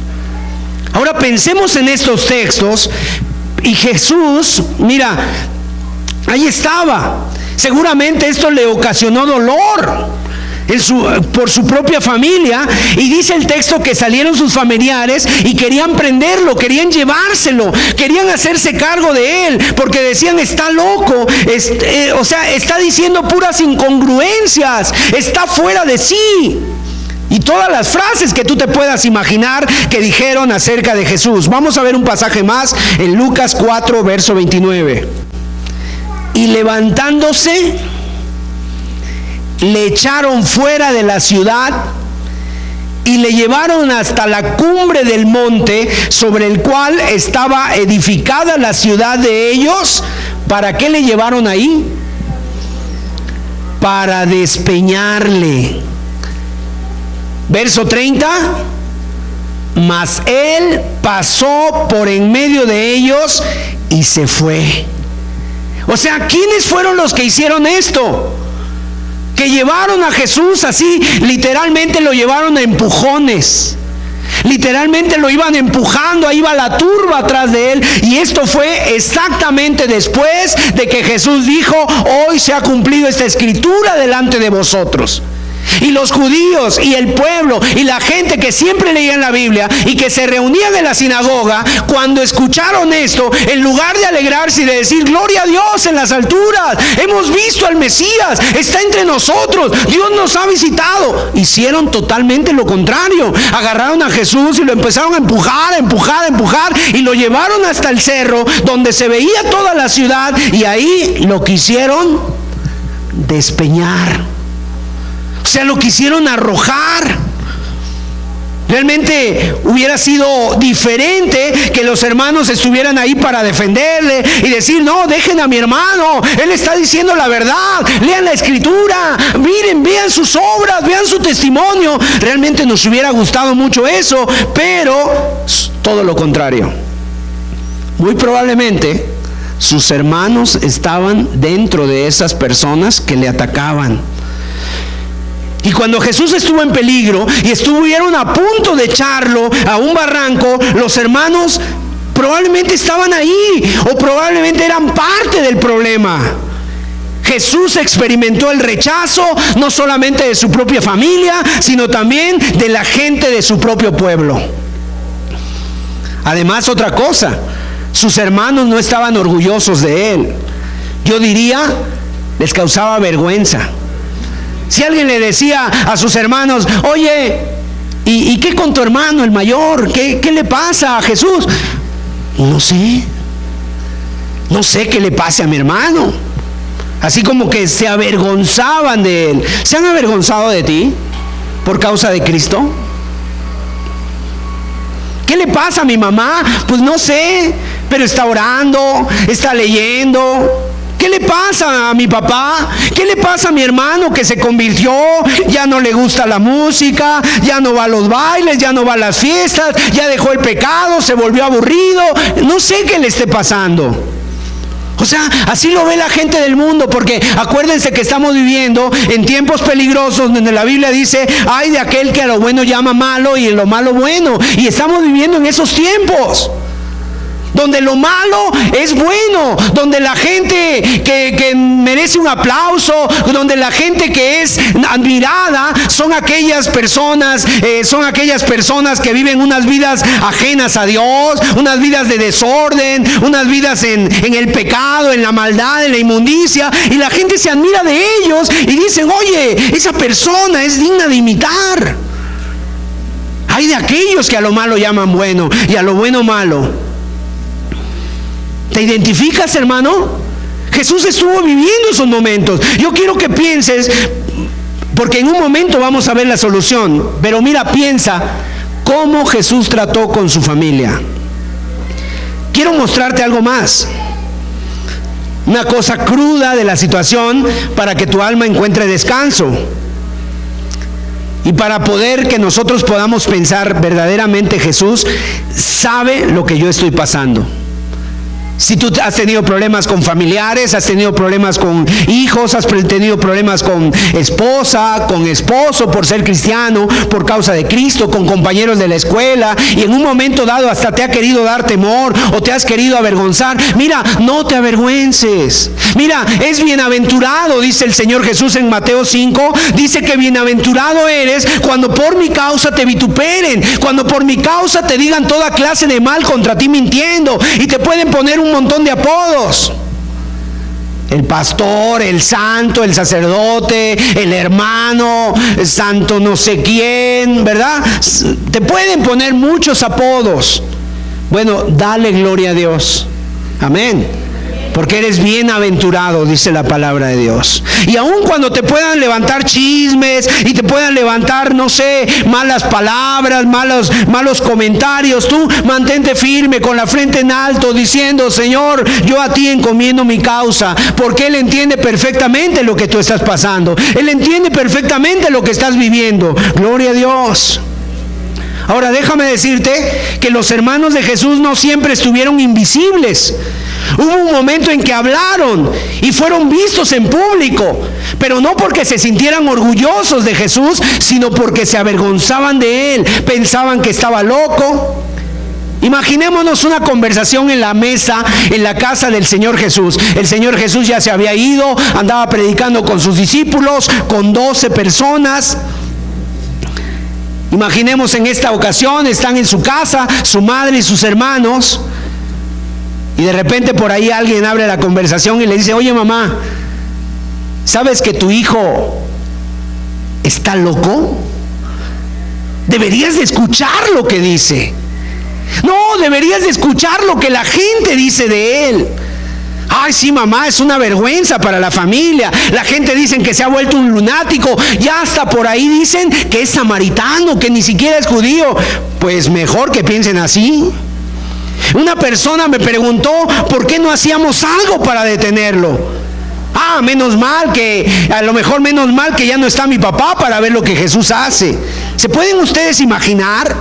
Ahora pensemos en estos textos y Jesús, mira, ahí estaba. Seguramente esto le ocasionó dolor por su propia familia, y dice el texto que salieron sus familiares y querían prenderlo, querían llevárselo, querían hacerse cargo de él, porque decían, está loco, o sea, está diciendo puras incongruencias, está fuera de sí. Y todas las frases que tú te puedas imaginar que dijeron acerca de Jesús. Vamos a ver un pasaje más en Lucas 4, verso 29. Y levantándose, le echaron fuera de la ciudad y le llevaron hasta la cumbre del monte sobre el cual estaba edificada la ciudad de ellos. ¿Para qué le llevaron ahí? Para despeñarle. Verso 30. Mas él pasó por en medio de ellos y se fue. O sea, ¿quiénes fueron los que hicieron esto? Que llevaron a Jesús así, literalmente lo llevaron a empujones. Literalmente lo iban empujando, ahí va la turba atrás de él. Y esto fue exactamente después de que Jesús dijo, hoy se ha cumplido esta escritura delante de vosotros. Y los judíos y el pueblo y la gente que siempre leían la Biblia y que se reunían en la sinagoga, cuando escucharon esto, en lugar de alegrarse y de decir gloria a Dios en las alturas, hemos visto al Mesías, está entre nosotros, Dios nos ha visitado, hicieron totalmente lo contrario. Agarraron a Jesús y lo empezaron a empujar y lo llevaron hasta el cerro donde se veía toda la ciudad, y ahí lo quisieron despeñar. O sea, lo quisieron arrojar. Realmente hubiera sido diferente que los hermanos estuvieran ahí para defenderle y decir, no, dejen a mi hermano, él está diciendo la verdad, lean la escritura, miren, vean sus obras, vean su testimonio. Realmente nos hubiera gustado mucho eso, pero todo lo contrario. Muy probablemente sus hermanos estaban dentro de esas personas que le atacaban. Y cuando Jesús estuvo en peligro y estuvieron a punto de echarlo a un barranco, los hermanos probablemente estaban ahí o probablemente eran parte del problema. Jesús experimentó el rechazo no solamente de su propia familia, sino también de la gente de su propio pueblo. Además, otra cosa, sus hermanos no estaban orgullosos de él. Yo diría, les causaba vergüenza. Si alguien le decía a sus hermanos, oye, ¿y qué con tu hermano, el mayor? ¿Qué le pasa a Jesús? No sé qué le pase a mi hermano. Así como que se avergonzaban de él. ¿Se han avergonzado de ti por causa de Cristo? ¿Qué le pasa a mi mamá? Pues no sé, pero está orando, está leyendo, ¿Qué le pasa a mi papá? ¿Qué le pasa a mi hermano que se convirtió? Ya no le gusta la música, ya no va a los bailes, ya no va a las fiestas, ya dejó el pecado, se volvió aburrido. No sé qué le esté pasando. O sea, así lo ve la gente del mundo, porque acuérdense que estamos viviendo en tiempos peligrosos donde la Biblia dice, ay de aquel que a lo bueno llama malo y en lo malo bueno. Y estamos viviendo en esos tiempos donde lo malo es bueno, donde la gente que merece un aplauso, donde la gente que es admirada son aquellas personas que viven unas vidas ajenas a Dios, unas vidas de desorden, unas vidas en el pecado, en la maldad, en la inmundicia, y la gente se admira de ellos y dicen, oye, esa persona es digna de imitar. Hay de aquellos que a lo malo llaman bueno y a lo bueno malo. ¿Te identificas, hermano? Jesús estuvo viviendo esos momentos. Yo quiero que pienses, porque en un momento vamos a ver la solución, pero mira, piensa cómo Jesús trató con su familia. Quiero mostrarte algo más, una cosa cruda de la situación para que tu alma encuentre descanso y para poder que nosotros podamos pensar verdaderamente, Jesús sabe lo que yo estoy pasando. Si tú has tenido problemas con familiares, has tenido problemas con hijos, has tenido problemas con esposa, con esposo por ser cristiano, por causa de Cristo, con compañeros de la escuela, y en un momento dado hasta te ha querido dar temor o te has querido avergonzar, mira, no te avergüences. Mira, es bienaventurado, dice el Señor Jesús en Mateo 5, dice que bienaventurado eres cuando por mi causa te vituperen, cuando por mi causa te digan toda clase de mal contra ti mintiendo, y te pueden poner un montón de apodos: el pastor, el santo, el sacerdote, el hermano, el santo no sé quién, ¿verdad? Te pueden poner muchos apodos. Bueno, dale gloria a Dios. Amén. Porque eres bienaventurado, dice la palabra de Dios. Y aun cuando te puedan levantar chismes y te puedan levantar, no sé, malas palabras, malos comentarios, tú mantente firme con la frente en alto diciendo: Señor, yo a ti encomiendo mi causa, porque Él entiende perfectamente lo que tú estás pasando. Él entiende perfectamente lo que estás viviendo. Gloria a Dios. Ahora déjame decirte que los hermanos de Jesús no siempre estuvieron invisibles. Hubo un momento en que hablaron y fueron vistos en público, pero no porque se sintieran orgullosos de Jesús, sino porque se avergonzaban de Él, pensaban que estaba loco. Imaginémonos una conversación en la mesa, en la casa del Señor Jesús. El Señor Jesús ya se había ido, andaba predicando con sus discípulos, con 12 personas. Imaginemos en esta ocasión, están en su casa, su madre y sus hermanos, y de repente por ahí alguien abre la conversación y le dice: oye mamá, ¿sabes que tu hijo está loco? Deberías de escuchar lo que dice. No, deberías de escuchar lo que la gente dice de él. Ay, sí, mamá, es una vergüenza para la familia. La gente dice que se ha vuelto un lunático. Ya hasta por ahí dicen que es samaritano, que ni siquiera es judío. Pues mejor que piensen así. Una persona me preguntó por qué no hacíamos algo para detenerlo. Ah, menos mal que ya no está mi papá para ver lo que Jesús hace. ¿Se pueden ustedes imaginar?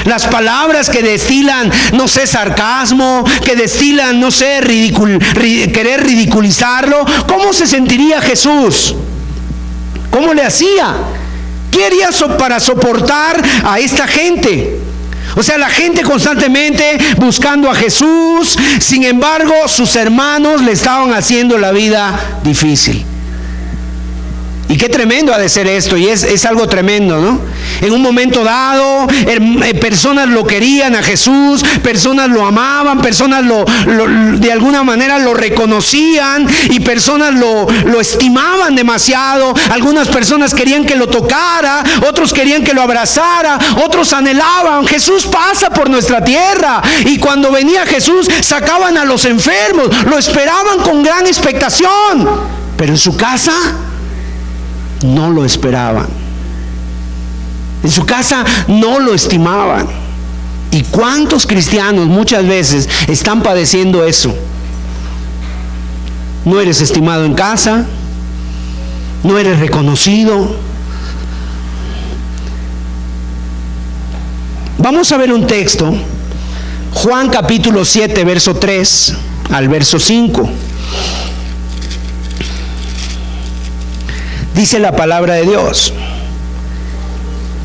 Las palabras que destilan, no sé, sarcasmo, que destilan, no sé, querer ridiculizarlo. ¿Cómo se sentiría Jesús? ¿Cómo le hacía? ¿Qué haría para soportar a esta gente? O sea, la gente constantemente buscando a Jesús. Sin embargo, sus hermanos le estaban haciendo la vida difícil. Y qué tremendo ha de ser esto, y es algo tremendo, ¿no? En un momento dado, personas lo querían a Jesús, personas lo amaban, personas de alguna manera lo reconocían, y personas lo estimaban demasiado. Algunas personas querían que lo tocara, otros querían que lo abrazara, otros anhelaban: Jesús pasa por nuestra tierra. Y cuando venía Jesús, sacaban a los enfermos, lo esperaban con gran expectación. Pero en su casa no lo esperaban. En su casa no lo estimaban. ¿Y cuántos cristianos muchas veces están padeciendo eso? no eres estimado en casa, no eres reconocido. Vamos a ver un texto, Juan capítulo 7, verso 3 al verso 5. Dice la palabra de Dios: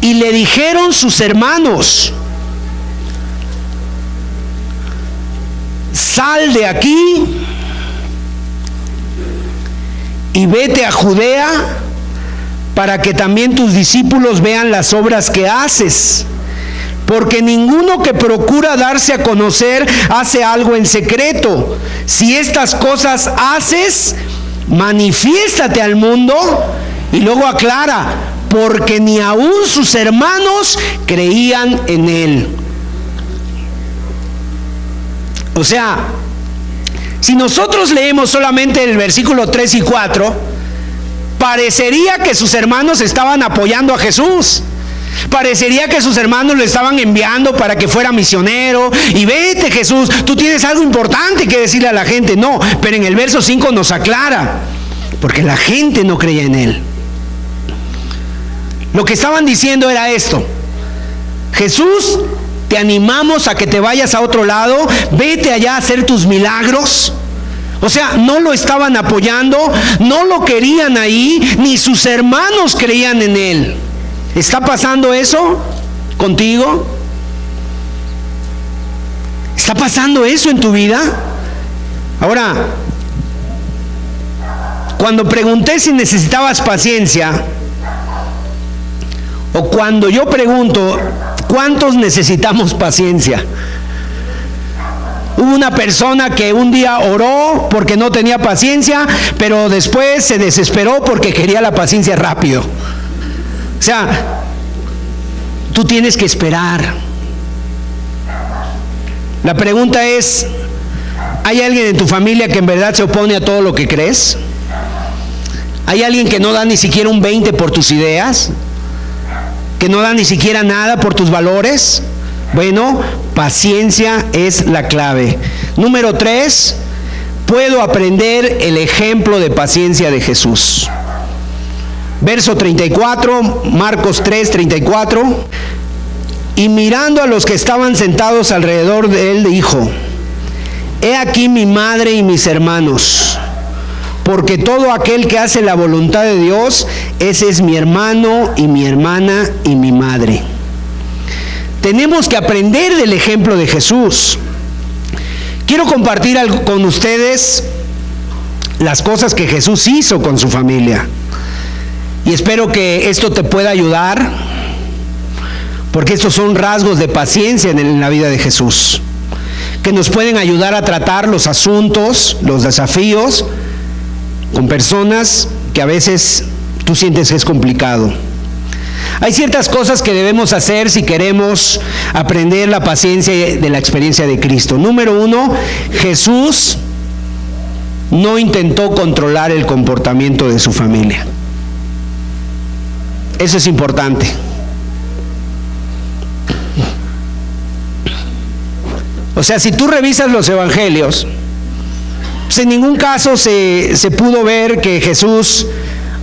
y le dijeron sus hermanos: sal de aquí y vete a Judea, para que también tus discípulos vean las obras que haces. Porque ninguno que procura darse a conocer hace algo en secreto. Si estas cosas haces, manifiéstate al mundo. Y luego aclara: porque ni aún sus hermanos creían en él. O sea, si nosotros leemos solamente el versículo 3 y 4, parecería que sus hermanos estaban apoyando a Jesús. Parecería que sus hermanos lo estaban enviando para que fuera misionero. Y vete, Jesús, tú tienes algo importante que decirle a la gente. No, pero en el verso 5 nos aclara: porque la gente no creía en él. Lo que estaban diciendo era esto: Jesús, te animamos a que te vayas a otro lado, vete allá a hacer tus milagros. O sea, no lo estaban apoyando, no lo querían ahí, ni sus hermanos creían en él. ¿Está pasando eso contigo? ¿Está pasando eso en tu vida? Ahora, cuando pregunté si necesitabas paciencia, o cuando yo pregunto, ¿cuántos necesitamos paciencia? Hubo una persona que un día oró porque no tenía paciencia, pero después se desesperó porque quería la paciencia rápido. O sea, tú tienes que esperar. La pregunta es: ¿hay alguien en tu familia que en verdad se opone a todo lo que crees? ¿Hay alguien que no da ni siquiera un 20 por tus ideas? ¿Que no da ni siquiera nada por tus valores? Bueno, paciencia es la clave. Número 3, puedo aprender el ejemplo de paciencia de Jesús. Verso 34, Marcos 3, 34. Y mirando a los que estaban sentados alrededor de él, dijo: he aquí mi madre y mis hermanos, porque todo aquel que hace la voluntad de Dios, ese es mi hermano y mi hermana y mi madre. Tenemos que aprender del ejemplo de Jesús. Quiero compartir con ustedes las cosas que Jesús hizo con su familia. Y espero que esto te pueda ayudar, porque estos son rasgos de paciencia en la vida de Jesús, que nos pueden ayudar a tratar los asuntos, los desafíos, con personas que a veces tú sientes que es complicado. Hay ciertas cosas que debemos hacer si queremos aprender la paciencia de la experiencia de Cristo. Número 1, Jesús no intentó controlar el comportamiento de su familia. Eso es importante. O sea, si tú revisas los evangelios, pues en ningún caso se pudo ver que Jesús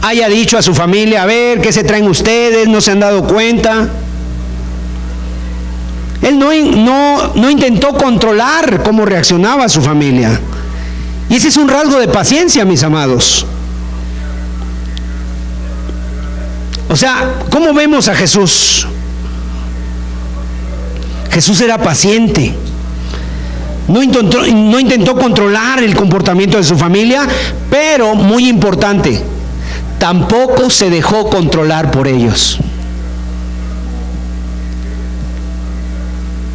haya dicho a su familia: a ver, ¿qué se traen ustedes? ¿No se han dado cuenta? Él no intentó controlar cómo reaccionaba su familia. Y ese es un rasgo de paciencia, mis amados. O sea, ¿cómo vemos a Jesús? Jesús era paciente. No intentó controlar el comportamiento de su familia, pero, muy importante, tampoco se dejó controlar por ellos.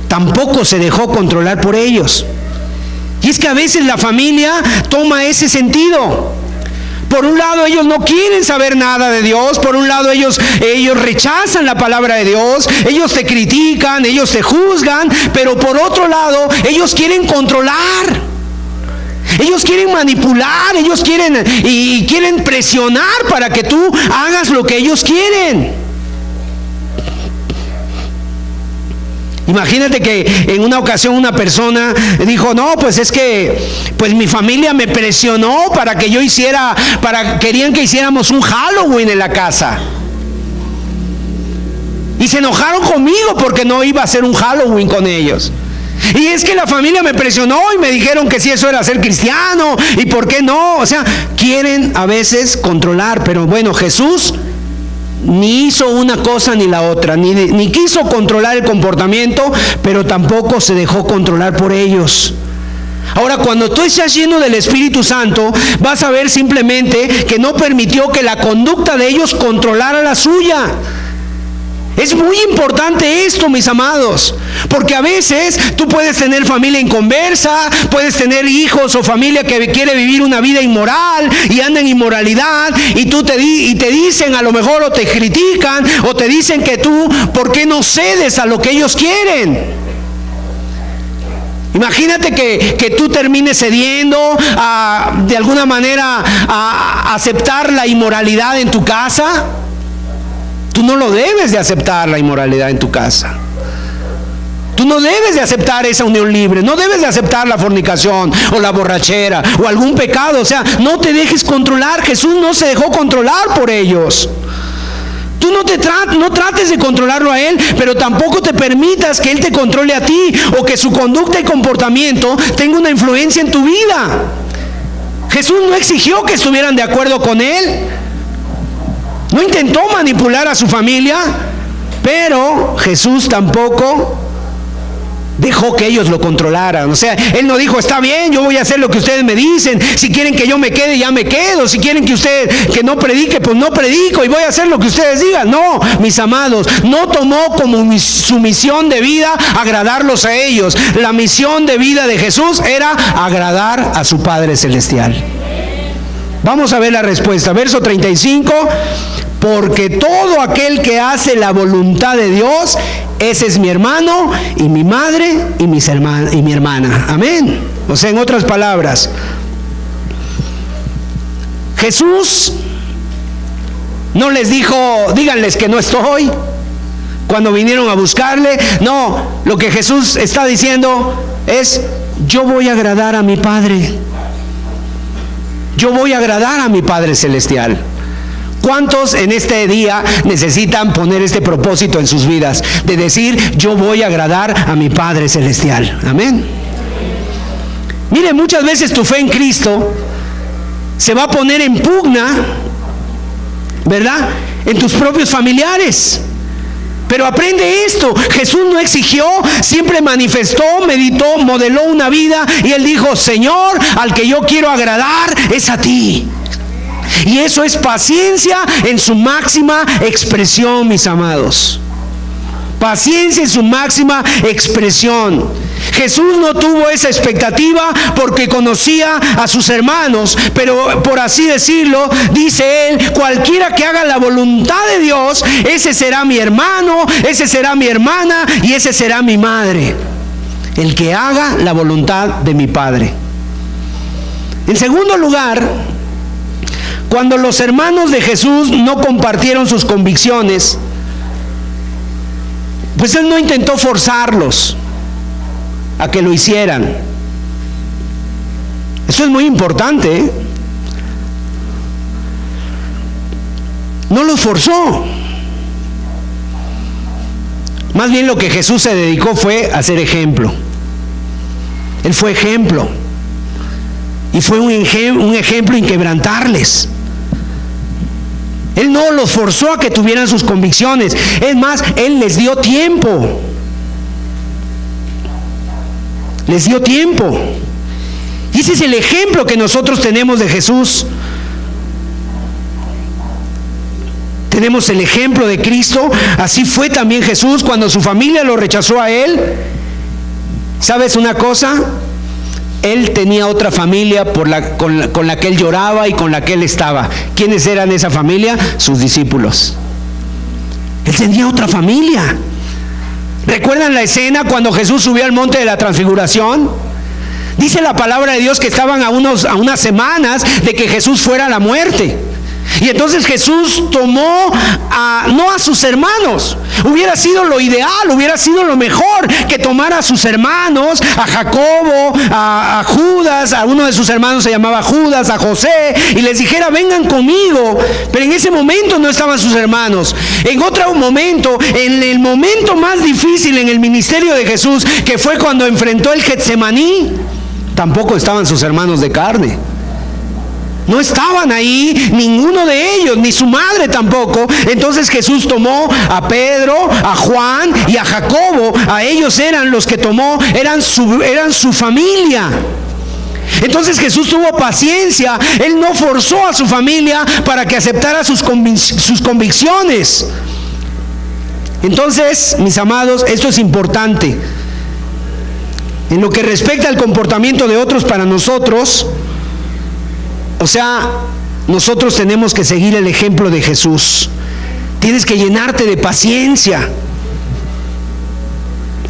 Tampoco se dejó controlar por ellos. Y es que a veces la familia toma ese sentido. Por un lado, ellos no quieren saber nada de Dios. Por un lado, ellos rechazan la palabra de Dios. Ellos te critican, ellos te juzgan. Pero por otro lado, ellos quieren controlar. Ellos quieren manipular. Ellos quieren presionar para que tú hagas lo que ellos quieren. Imagínate que en una ocasión una persona dijo, no, pues es que pues mi familia me presionó para que yo querían que hiciéramos un Halloween en la casa. Y se enojaron conmigo porque no iba a hacer un Halloween con ellos. Y es que la familia me presionó y me dijeron que si eso era ser cristiano, y por qué no. O sea, quieren a veces controlar, pero bueno, Jesús ni hizo una cosa ni la otra, ni quiso controlar el comportamiento, pero tampoco se dejó controlar por ellos. Ahora, cuando tú estás lleno del Espíritu Santo, vas a ver simplemente que no permitió que la conducta de ellos controlara la suya. Es muy importante esto, mis amados, porque a veces tú puedes tener familia inconversa, puedes tener hijos o familia que quiere vivir una vida inmoral y anda en inmoralidad, y te dicen a lo mejor, o te critican, o te dicen que tú, ¿por qué no cedes a lo que ellos quieren? Imagínate que tú termines cediendo de alguna manera a aceptar la inmoralidad en tu casa. Tú no lo debes de aceptar, la inmoralidad en tu casa. Tú no debes de aceptar esa unión libre, no debes de aceptar la fornicación o la borrachera o algún pecado. O sea, no te dejes controlar. Jesús no se dejó controlar por ellos. Tú no trates de controlarlo a Él, pero tampoco te permitas que Él te controle a ti, o que su conducta y comportamiento tenga una influencia en tu vida. Jesús no exigió que estuvieran de acuerdo con Él. No intentó manipular a su familia, pero Jesús tampoco dejó que ellos lo controlaran. O sea, Él no dijo, está bien, yo voy a hacer lo que ustedes me dicen. Si quieren que yo me quede, ya me quedo. Si quieren que no predique, pues no predico y voy a hacer lo que ustedes digan. No, mis amados, no tomó como su misión de vida agradarlos a ellos. La misión de vida de Jesús era agradar a su Padre Celestial. Vamos a ver la respuesta. Verso 35. Porque todo aquel que hace la voluntad de Dios, ese es mi hermano y mi madre y mi hermana. Amén. O sea, en otras palabras, Jesús no les dijo, díganles que no estoy, cuando vinieron a buscarle. No, lo que Jesús está diciendo es, yo voy a agradar a mi Padre. Yo voy a agradar a mi Padre Celestial. ¿Cuántos en este día necesitan poner este propósito en sus vidas? De decir, yo voy a agradar a mi Padre Celestial. Amén. Mire, muchas veces tu fe en Cristo se va a poner en pugna, ¿verdad?, en tus propios familiares. Pero aprende esto, Jesús no exigió, siempre manifestó, meditó, modeló una vida, y Él dijo, Señor, al que yo quiero agradar es a ti. Y eso es paciencia en su máxima expresión, mis amados. Paciencia en su máxima expresión. Jesús no tuvo esa expectativa porque conocía a sus hermanos, pero por así decirlo, dice Él, cualquiera que haga la voluntad de Dios, ese será mi hermano, ese será mi hermana y ese será mi madre. El que haga la voluntad de mi Padre. En segundo lugar, cuando los hermanos de Jesús no compartieron sus convicciones, pues Él no intentó forzarlos a que lo hicieran. Eso es muy importante, ¿eh? No los forzó. Más bien lo que Jesús se dedicó fue a ser ejemplo. Él fue ejemplo. Y fue un ejemplo inquebrantarles. Él no los forzó a que tuvieran sus convicciones. Es más, Él les dio tiempo. Les dio tiempo. Y ese es el ejemplo que nosotros tenemos de Jesús. Tenemos el ejemplo de Cristo. Así fue también Jesús cuando su familia lo rechazó a Él. ¿Sabes una cosa? Él tenía otra familia con la que Él lloraba y con la que Él estaba. ¿Quiénes eran esa familia? Sus discípulos. Él tenía otra familia. ¿Recuerdan la escena cuando Jesús subió al monte de la transfiguración? Dice la palabra de Dios que estaban a unas semanas de que Jesús fuera a la muerte. Y entonces Jesús tomó no a sus hermanos. Hubiera sido lo ideal, hubiera sido lo mejor que tomara a sus hermanos, a Jacobo, a Judas, a uno de sus hermanos se llamaba Judas, a José, y les dijera: vengan conmigo. Pero en ese momento no estaban sus hermanos. En otro momento, en el momento más difícil en el ministerio de Jesús, que fue cuando enfrentó el Getsemaní, tampoco estaban sus hermanos de carne. No estaban ahí ninguno de ellos, ni su madre tampoco. Entonces Jesús tomó a Pedro, a Juan y a Jacobo. A ellos eran los que tomó, eran su familia. Entonces Jesús tuvo paciencia. Él no forzó a su familia para que aceptara sus convicciones. Entonces, mis amados, esto es importante. En lo que respecta al comportamiento de otros para nosotros, o sea, nosotros tenemos que seguir el ejemplo de Jesús. Tienes que llenarte de paciencia,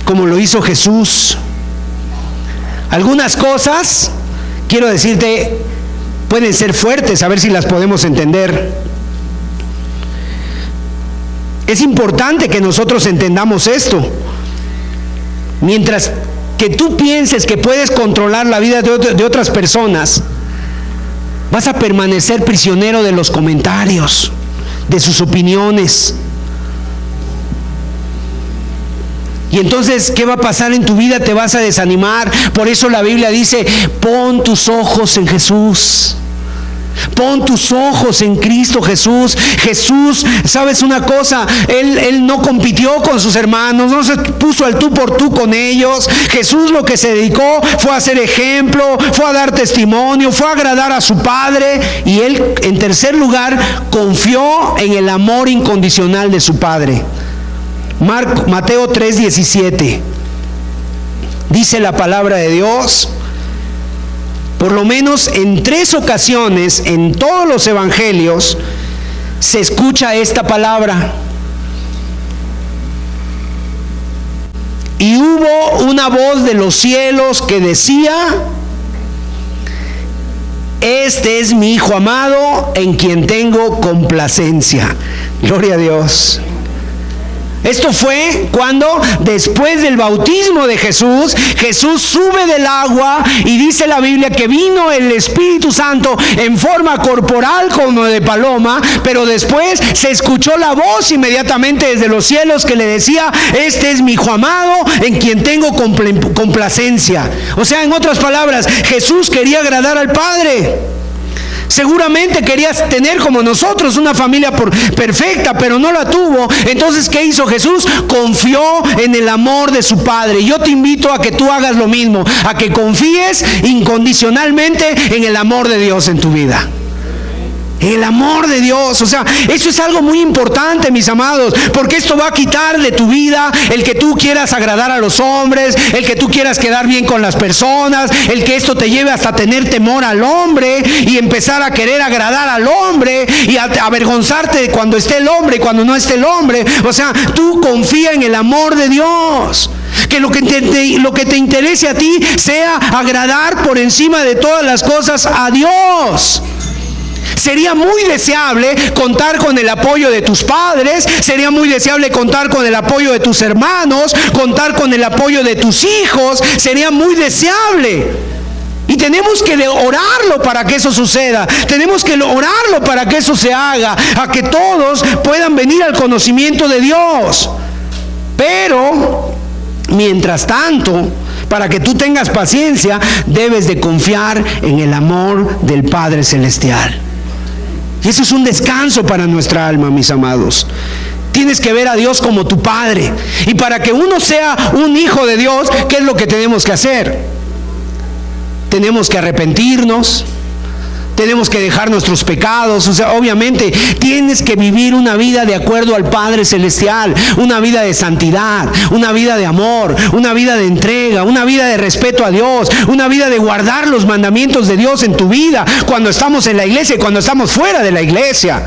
como lo hizo Jesús. Algunas cosas, quiero decirte, pueden ser fuertes, a ver si las podemos entender. Es importante que nosotros entendamos esto. Mientras que tú pienses que puedes controlar la vida de otras personas, vas a permanecer prisionero de los comentarios, de sus opiniones. Y entonces, ¿qué va a pasar en tu vida? Te vas a desanimar. Por eso la Biblia dice: pon tus ojos en Jesús. Pon tus ojos en Cristo Jesús. Jesús, ¿sabes una cosa? Él no compitió con sus hermanos, no se puso al tú por tú con ellos. Jesús lo que se dedicó fue a ser ejemplo, fue a dar testimonio, fue a agradar a su Padre. Y él, en tercer lugar, confió en el amor incondicional de su Padre. Mateo 3:17. Dice la palabra de Dios. Por lo menos en 3 ocasiones en todos los evangelios se escucha esta palabra. Y hubo una voz de los cielos que decía: este es mi Hijo amado, en quien tengo complacencia. Gloria a Dios. Esto fue cuando, después del bautismo de Jesús, Jesús sube del agua y dice la Biblia que vino el Espíritu Santo en forma corporal como de paloma, pero después se escuchó la voz inmediatamente desde los cielos que le decía: este es mi Hijo amado, en quien tengo complacencia. O sea, en otras palabras, Jesús quería agradar al Padre. Seguramente querías tener como nosotros una familia perfecta, pero no la tuvo. Entonces, ¿qué hizo Jesús? Confió en el amor de su Padre. Yo te invito a que tú hagas lo mismo, a que confíes incondicionalmente en el amor de Dios en tu vida. El amor de Dios, o sea, eso es algo muy importante, mis amados, porque esto va a quitar de tu vida el que tú quieras agradar a los hombres, el que tú quieras quedar bien con las personas, el que esto te lleve hasta tener temor al hombre y empezar a querer agradar al hombre y a avergonzarte cuando esté el hombre y cuando no esté el hombre. O sea, tú confía en el amor de Dios. Que lo que te interese a ti sea agradar por encima de todas las cosas a Dios. Sería muy deseable contar con el apoyo de tus padres, sería muy deseable contar con el apoyo de tus hermanos, contar con el apoyo de tus hijos, sería muy deseable. Y tenemos que orarlo para que eso suceda, tenemos que orarlo para que eso se haga, a que todos puedan venir al conocimiento de Dios. Pero, mientras tanto, para que tú tengas paciencia, debes de confiar en el amor del Padre Celestial. Y eso es un descanso para nuestra alma, mis amados. Tienes que ver a Dios como tu Padre. Y para que uno sea un hijo de Dios, ¿qué es lo que tenemos que hacer? Tenemos que arrepentirnos. Tenemos que dejar nuestros pecados. O sea, obviamente tienes que vivir una vida de acuerdo al Padre Celestial, una vida de santidad, una vida de amor, una vida de entrega, una vida de respeto a Dios, una vida de guardar los mandamientos de Dios en tu vida cuando estamos en la iglesia y cuando estamos fuera de la iglesia.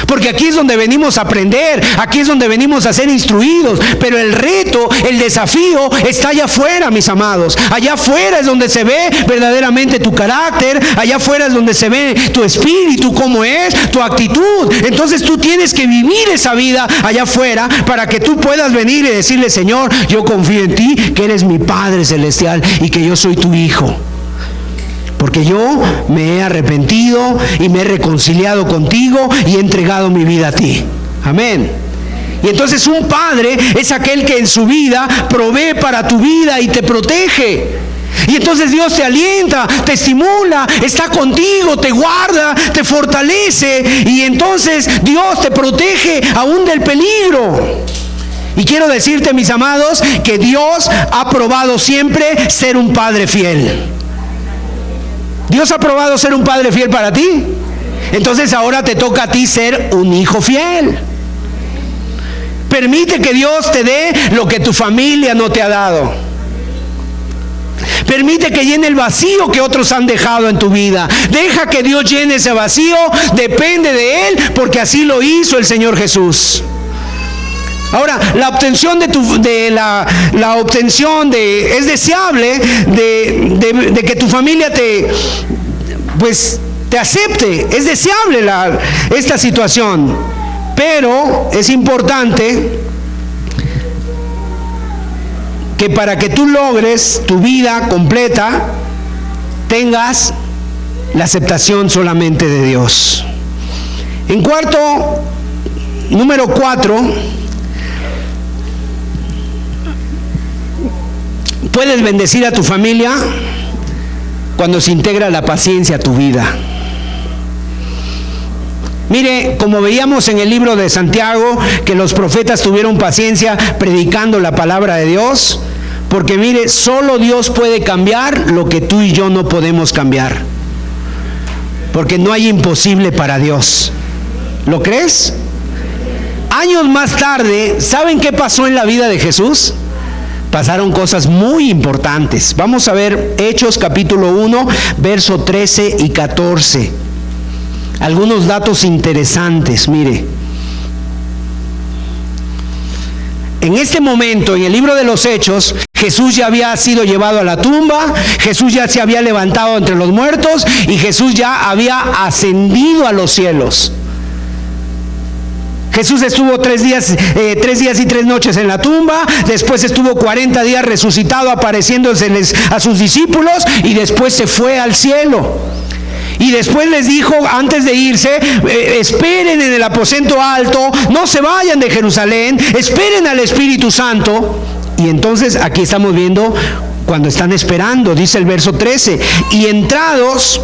Porque aquí es donde venimos a aprender, aquí es donde venimos a ser instruidos. Pero el reto, el desafío está allá afuera, mis amados. Allá afuera es donde se ve verdaderamente tu carácter, allá afuera es donde se ve tu espíritu, cómo es, tu actitud. Entonces tú tienes que vivir esa vida allá afuera para que tú puedas venir y decirle: Señor, yo confío en ti, que eres mi Padre Celestial y que yo soy tu hijo. Porque yo me he arrepentido y me he reconciliado contigo y he entregado mi vida a ti. Amén. Y entonces un padre es aquel que en su vida provee para tu vida y te protege. Y entonces Dios te alienta, te estimula, está contigo, te guarda, te fortalece. Y entonces Dios te protege aún del peligro. Y quiero decirte, mis amados, que Dios ha probado siempre ser un padre fiel. ¿Dios ha probado ser un padre fiel para ti? Entonces ahora te toca a ti ser un hijo fiel. Permite que Dios te dé lo que tu familia no te ha dado. Permite que llene el vacío que otros han dejado en tu vida. Deja que Dios llene ese vacío. Depende de Él, porque así lo hizo el Señor Jesús. Ahora, la obtención es deseable de que tu familia te acepte. Es deseable esta situación, pero es importante que para que tú logres tu vida completa tengas la aceptación solamente de Dios. Número 4. Puedes bendecir a tu familia cuando se integra la paciencia a tu vida. Mire, como veíamos en el libro de Santiago, que los profetas tuvieron paciencia predicando la palabra de Dios, porque mire, solo Dios puede cambiar lo que tú y yo no podemos cambiar. Porque no hay imposible para Dios. ¿Lo crees? Años más tarde, ¿saben qué pasó en la vida de Jesús? Pasaron cosas muy importantes. Vamos a ver Hechos capítulo 1, verso 13 y 14. Algunos datos interesantes, mire. En este momento, en el libro de los Hechos, Jesús ya había sido llevado a la tumba, Jesús ya se había levantado entre los muertos y Jesús ya había ascendido a los cielos. Jesús estuvo 3 días y 3 noches en la tumba, después estuvo 40 días resucitado, apareciéndoseles a sus discípulos, y después se fue al cielo. Y después les dijo, antes de irse, esperen en el aposento alto, no se vayan de Jerusalén, esperen al Espíritu Santo. Y entonces aquí estamos viendo cuando están esperando, dice el verso 13, y entrados,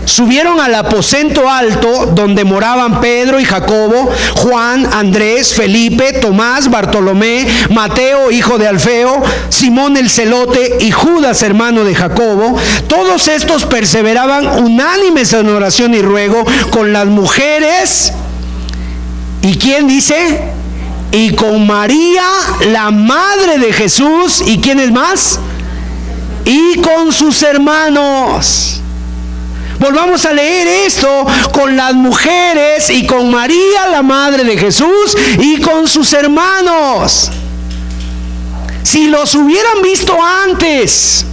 subieron al aposento alto donde moraban Pedro y Jacobo, Juan, Andrés, Felipe, Tomás, Bartolomé, Mateo, hijo de Alfeo, Simón el celote y Judas, hermano de Jacobo. Todos estos perseveraban unánimes en oración y ruego con las mujeres. ¿Y quién dice? Y con María, la madre de Jesús. ¿Y quién es más? Y con sus hermanos. Volvamos a leer esto: con las mujeres y con María, la madre de Jesús, y con sus hermanos. Si los hubieran visto antes,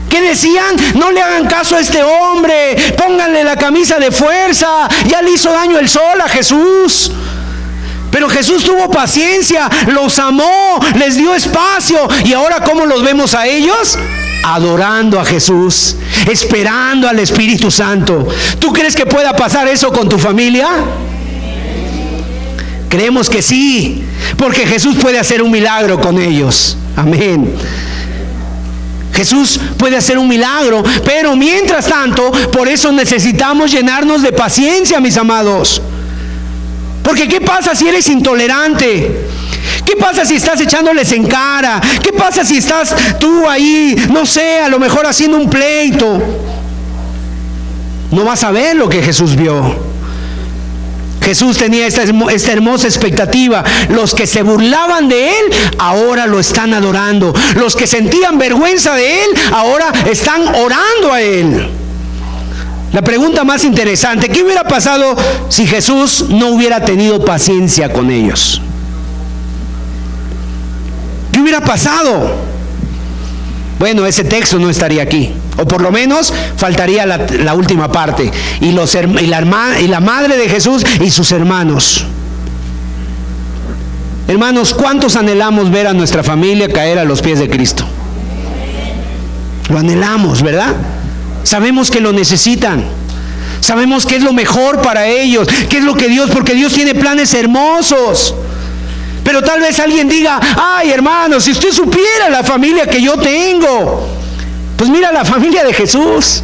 ¿qué decían? No le hagan caso a este hombre, pónganle la camisa de fuerza, ya le hizo daño el sol a Jesús. Pero Jesús tuvo paciencia, los amó, les dio espacio. Y ahora, ¿cómo los vemos a ellos? Adorando a Jesús, esperando al Espíritu Santo. ¿Tú crees que pueda pasar eso con tu familia? Creemos que sí, porque Jesús puede hacer un milagro con ellos. Amén. Jesús puede hacer un milagro, pero mientras tanto, por eso necesitamos llenarnos de paciencia, mis amados. Porque ¿qué pasa si eres intolerante? ¿Qué pasa si estás echándoles en cara? ¿Qué pasa si estás tú ahí, no sé, a lo mejor haciendo un pleito? No vas a ver lo que Jesús vio. Jesús tenía esta hermosa expectativa. Los que se burlaban de Él, ahora lo están adorando. Los que sentían vergüenza de Él, ahora están orando a Él. La pregunta más interesante: ¿qué hubiera pasado si Jesús no hubiera tenido paciencia con ellos? ¿Qué hubiera pasado? Bueno, ese texto no estaría aquí, o por lo menos faltaría la última parte, y la madre de Jesús y sus hermanos. Hermanos, ¿cuántos anhelamos ver a nuestra familia caer a los pies de Cristo? Lo anhelamos, ¿verdad? Sabemos que lo necesitan. Sabemos que es lo mejor para ellos, que es lo que porque Dios tiene planes hermosos. Pero tal vez alguien diga: ay, hermano, si usted supiera la familia que yo tengo. Pues mira la familia de Jesús.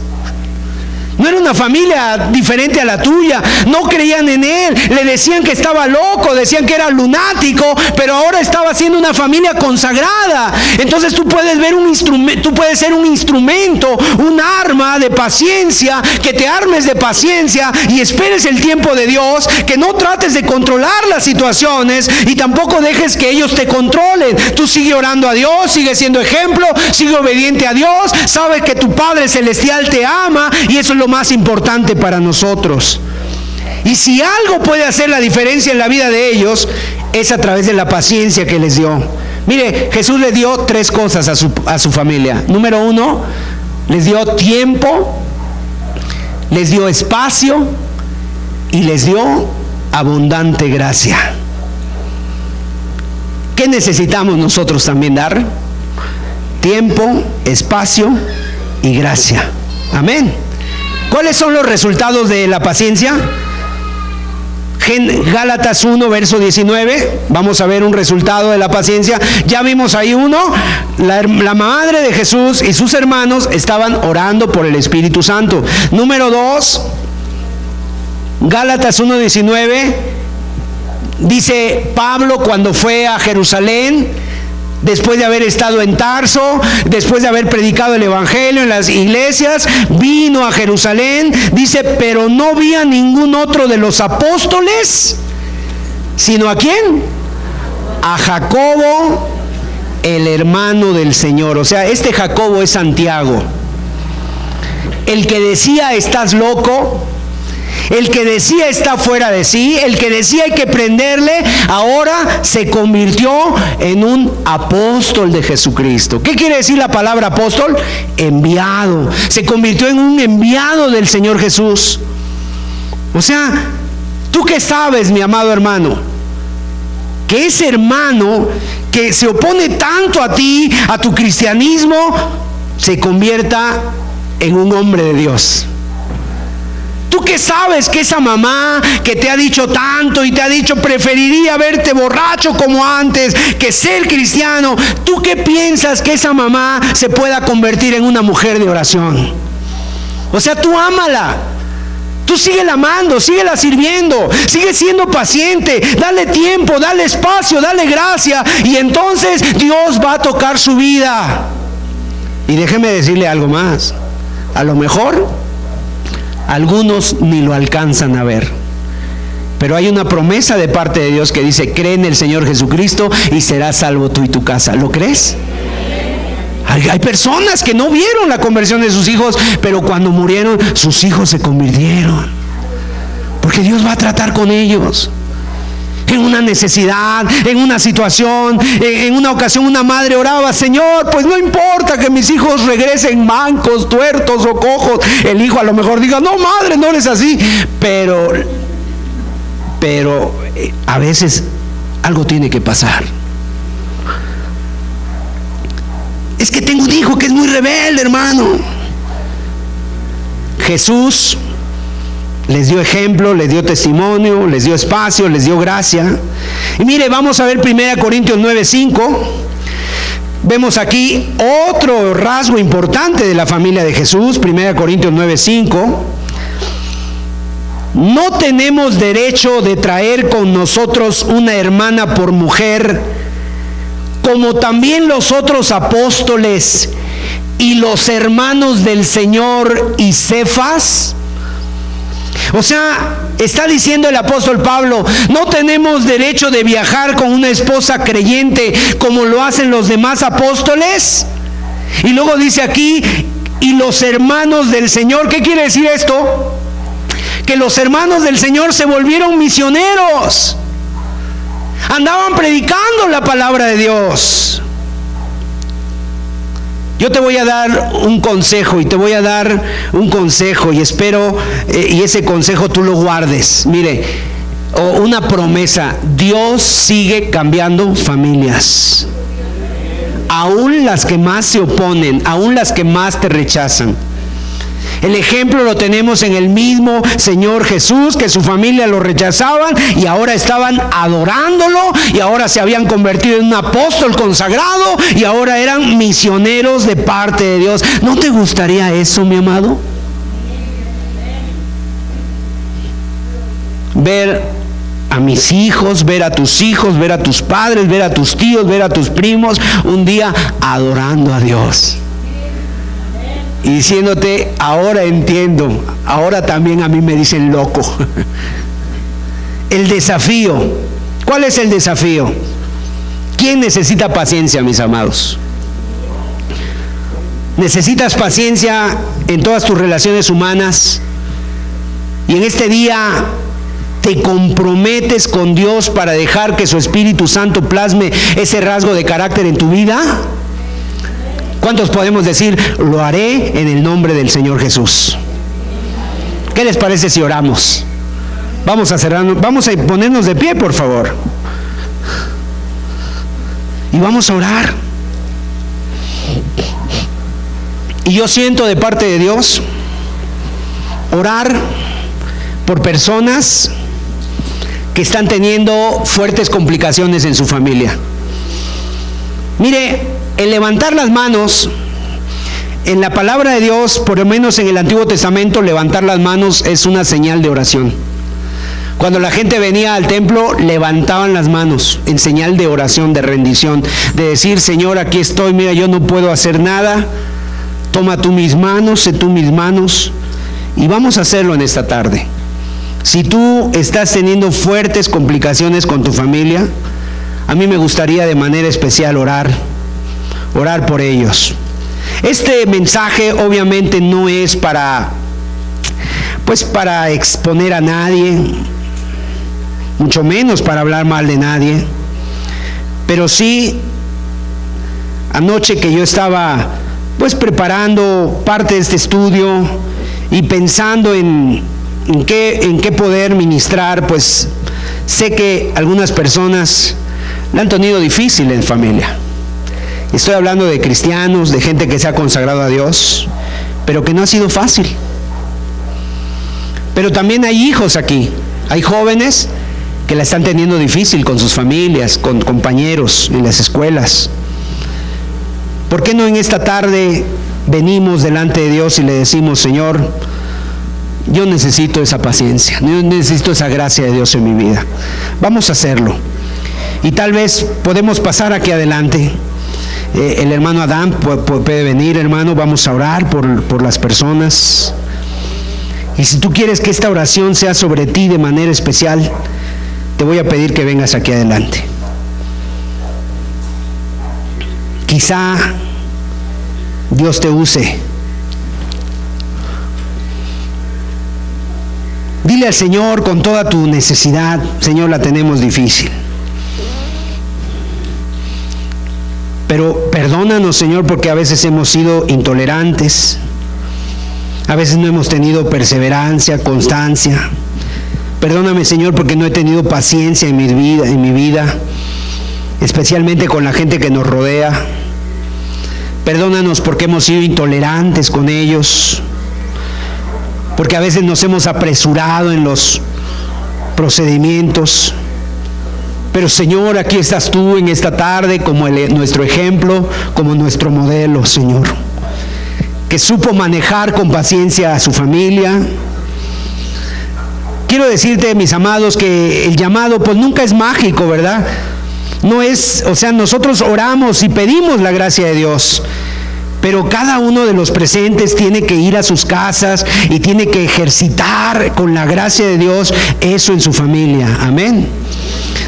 No era una familia diferente a la tuya. No creían en Él. Le decían que estaba loco, decían que era lunático, pero ahora estaba siendo una familia consagrada. Entonces tú puedes ver tú puedes ser un instrumento, un arma de paciencia, que te armes de paciencia y esperes el tiempo de Dios, que no trates de controlar las situaciones y tampoco dejes que ellos te controlen. Tú sigue orando a Dios, sigue siendo ejemplo, sigue obediente a Dios, sabes que tu Padre Celestial te ama, y eso es lo más importante para nosotros. Y si algo puede hacer la diferencia en la vida de ellos, es a través de la paciencia que les dio. Mire, Jesús les dio 3 cosas a su familia. Número 1, les dio tiempo, les dio espacio y les dio abundante gracia. ¿Qué necesitamos nosotros también dar? Tiempo, espacio y gracia. Amén. ¿Cuáles son los resultados de la paciencia? Gálatas 1, verso 19. Vamos a ver un resultado de la paciencia. Ya vimos ahí uno. La madre de Jesús y sus hermanos estaban orando por el Espíritu Santo. Número 2, Gálatas 1, 19. Dice Pablo, cuando fue a Jerusalén, después de haber estado en Tarso, después de haber predicado el Evangelio en las iglesias, vino a Jerusalén. Dice: pero no vi a ningún otro de los apóstoles, sino ¿a quién? A Jacobo, el hermano del Señor. O sea, este Jacobo es Santiago, el que decía: estás loco. El que decía está fuera de sí, el que decía hay que prenderle, ahora se convirtió en un apóstol de Jesucristo. ¿Qué quiere decir la palabra apóstol? Enviado. Se convirtió en un enviado del Señor Jesús. O sea, ¿tú qué sabes, mi amado hermano? Que ese hermano que se opone tanto a ti, a tu cristianismo, se convierta en un hombre de Dios. ¿Tú qué sabes que esa mamá que te ha dicho tanto y te ha dicho preferiría verte borracho como antes que ser cristiano? ¿Tú qué piensas que esa mamá se pueda convertir en una mujer de oración? O sea, tú ámala. Tú síguela amando, síguela sirviendo, sigue siendo paciente, dale tiempo, dale espacio, dale gracia, y entonces Dios va a tocar su vida. Y déjeme decirle algo más. A lo mejor algunos ni lo alcanzan a ver, pero hay una promesa de parte de Dios que dice: cree en el Señor Jesucristo y serás salvo tú y tu casa. ¿Lo crees? Hay personas que no vieron la conversión de sus hijos, pero cuando murieron sus hijos se convirtieron, porque Dios va a tratar con ellos. En una necesidad, en una situación, en una ocasión una madre oraba: Señor, pues no importa que mis hijos regresen mancos, tuertos o cojos. El hijo a lo mejor diga: no, madre, no eres así. Pero a veces algo tiene que pasar. Es que tengo un hijo que es muy rebelde, hermano. Jesús les dio ejemplo, les dio testimonio, les dio espacio, les dio gracia. Y mire, vamos a ver 1 Corintios 9:5. Vemos aquí otro rasgo importante de la familia de Jesús. 1 Corintios 9:5. No tenemos derecho de traer con nosotros una hermana por mujer, como también los otros apóstoles y los hermanos del Señor y Cefas. O sea, está diciendo el apóstol Pablo: no tenemos derecho de viajar con una esposa creyente como lo hacen los demás apóstoles. Y luego dice aquí: y los hermanos del Señor. ¿Qué quiere decir esto? Que los hermanos del Señor se volvieron misioneros. Andaban predicando la palabra de Dios. Yo te voy a dar un consejo y espero y ese consejo tú lo guardes. Mire, una promesa: Dios sigue cambiando familias, aún las que más se oponen, aún las que más te rechazan. El ejemplo lo tenemos en el mismo Señor Jesús, que su familia lo rechazaban y ahora estaban adorándolo, y ahora se habían convertido en un apóstol consagrado y ahora eran misioneros de parte de Dios. ¿No te gustaría eso, mi amado? Ver a mis hijos, ver a tus hijos, ver a tus padres, ver a tus tíos, ver a tus primos un día adorando a Dios y diciéndote: ahora entiendo, ahora también a mí me dicen loco. El desafío, ¿cuál es el desafío? ¿Quién necesita paciencia, mis amados? ¿Necesitas paciencia en todas tus relaciones humanas? Y en este día ¿te comprometes con Dios para dejar que su Espíritu Santo plasme ese rasgo de carácter en tu vida? ¿Cuántos podemos decir: lo haré en el nombre del Señor Jesús? ¿Qué les parece si oramos? Vamos a ponernos de pie, por favor. Y vamos a orar. Y yo siento de parte de Dios orar por personas que están teniendo fuertes complicaciones en su familia. Mire, el levantar las manos, en la palabra de Dios, por lo menos en el Antiguo Testamento, levantar las manos es una señal de oración. Cuando la gente venía al templo, levantaban las manos en señal de oración, de rendición, de decir: Señor, aquí estoy, mira, yo no puedo hacer nada, toma tú mis manos, sé tú mis manos. Y vamos a hacerlo en esta tarde. Si tú estás teniendo fuertes complicaciones con tu familia, a mí me gustaría de manera especial orar por ellos. Este mensaje obviamente no es para exponer a nadie, mucho menos para hablar mal de nadie, pero sí, anoche que yo estaba preparando parte de este estudio y pensando en qué poder ministrar, pues sé que algunas personas la han tenido difícil en familia. Estoy hablando de cristianos, de gente que se ha consagrado a Dios, pero que no ha sido fácil. Pero también hay hijos aquí, hay jóvenes que la están teniendo difícil con sus familias, con compañeros en las escuelas. ¿Por qué no en esta tarde venimos delante de Dios y le decimos: Señor, yo necesito esa paciencia, yo necesito esa gracia de Dios en mi vida? Vamos a hacerlo. Y tal vez podemos pasar aquí adelante. El hermano Adán puede venir, hermano. Vamos a orar por las personas. Y si tú quieres que esta oración sea sobre ti de manera especial, te voy a pedir que vengas aquí adelante. Quizá Dios te use. Dile al Señor con toda tu necesidad: Señor, la tenemos difícil. Pero perdónanos, Señor, porque a veces hemos sido intolerantes, a veces no hemos tenido perseverancia, constancia. Perdóname, Señor, porque no he tenido paciencia en mi vida, especialmente con la gente que nos rodea. Perdónanos porque hemos sido intolerantes con ellos, porque a veces nos hemos apresurado en los procedimientos. Pero Señor, aquí estás tú en esta tarde como nuestro ejemplo, como nuestro modelo, Señor, que supo manejar con paciencia a su familia. Quiero decirte, mis amados, que el llamado pues nunca es mágico, ¿verdad? No es, nosotros oramos y pedimos la gracia de Dios, pero cada uno de los presentes tiene que ir a sus casas y tiene que ejercitar con la gracia de Dios eso en su familia. Amén.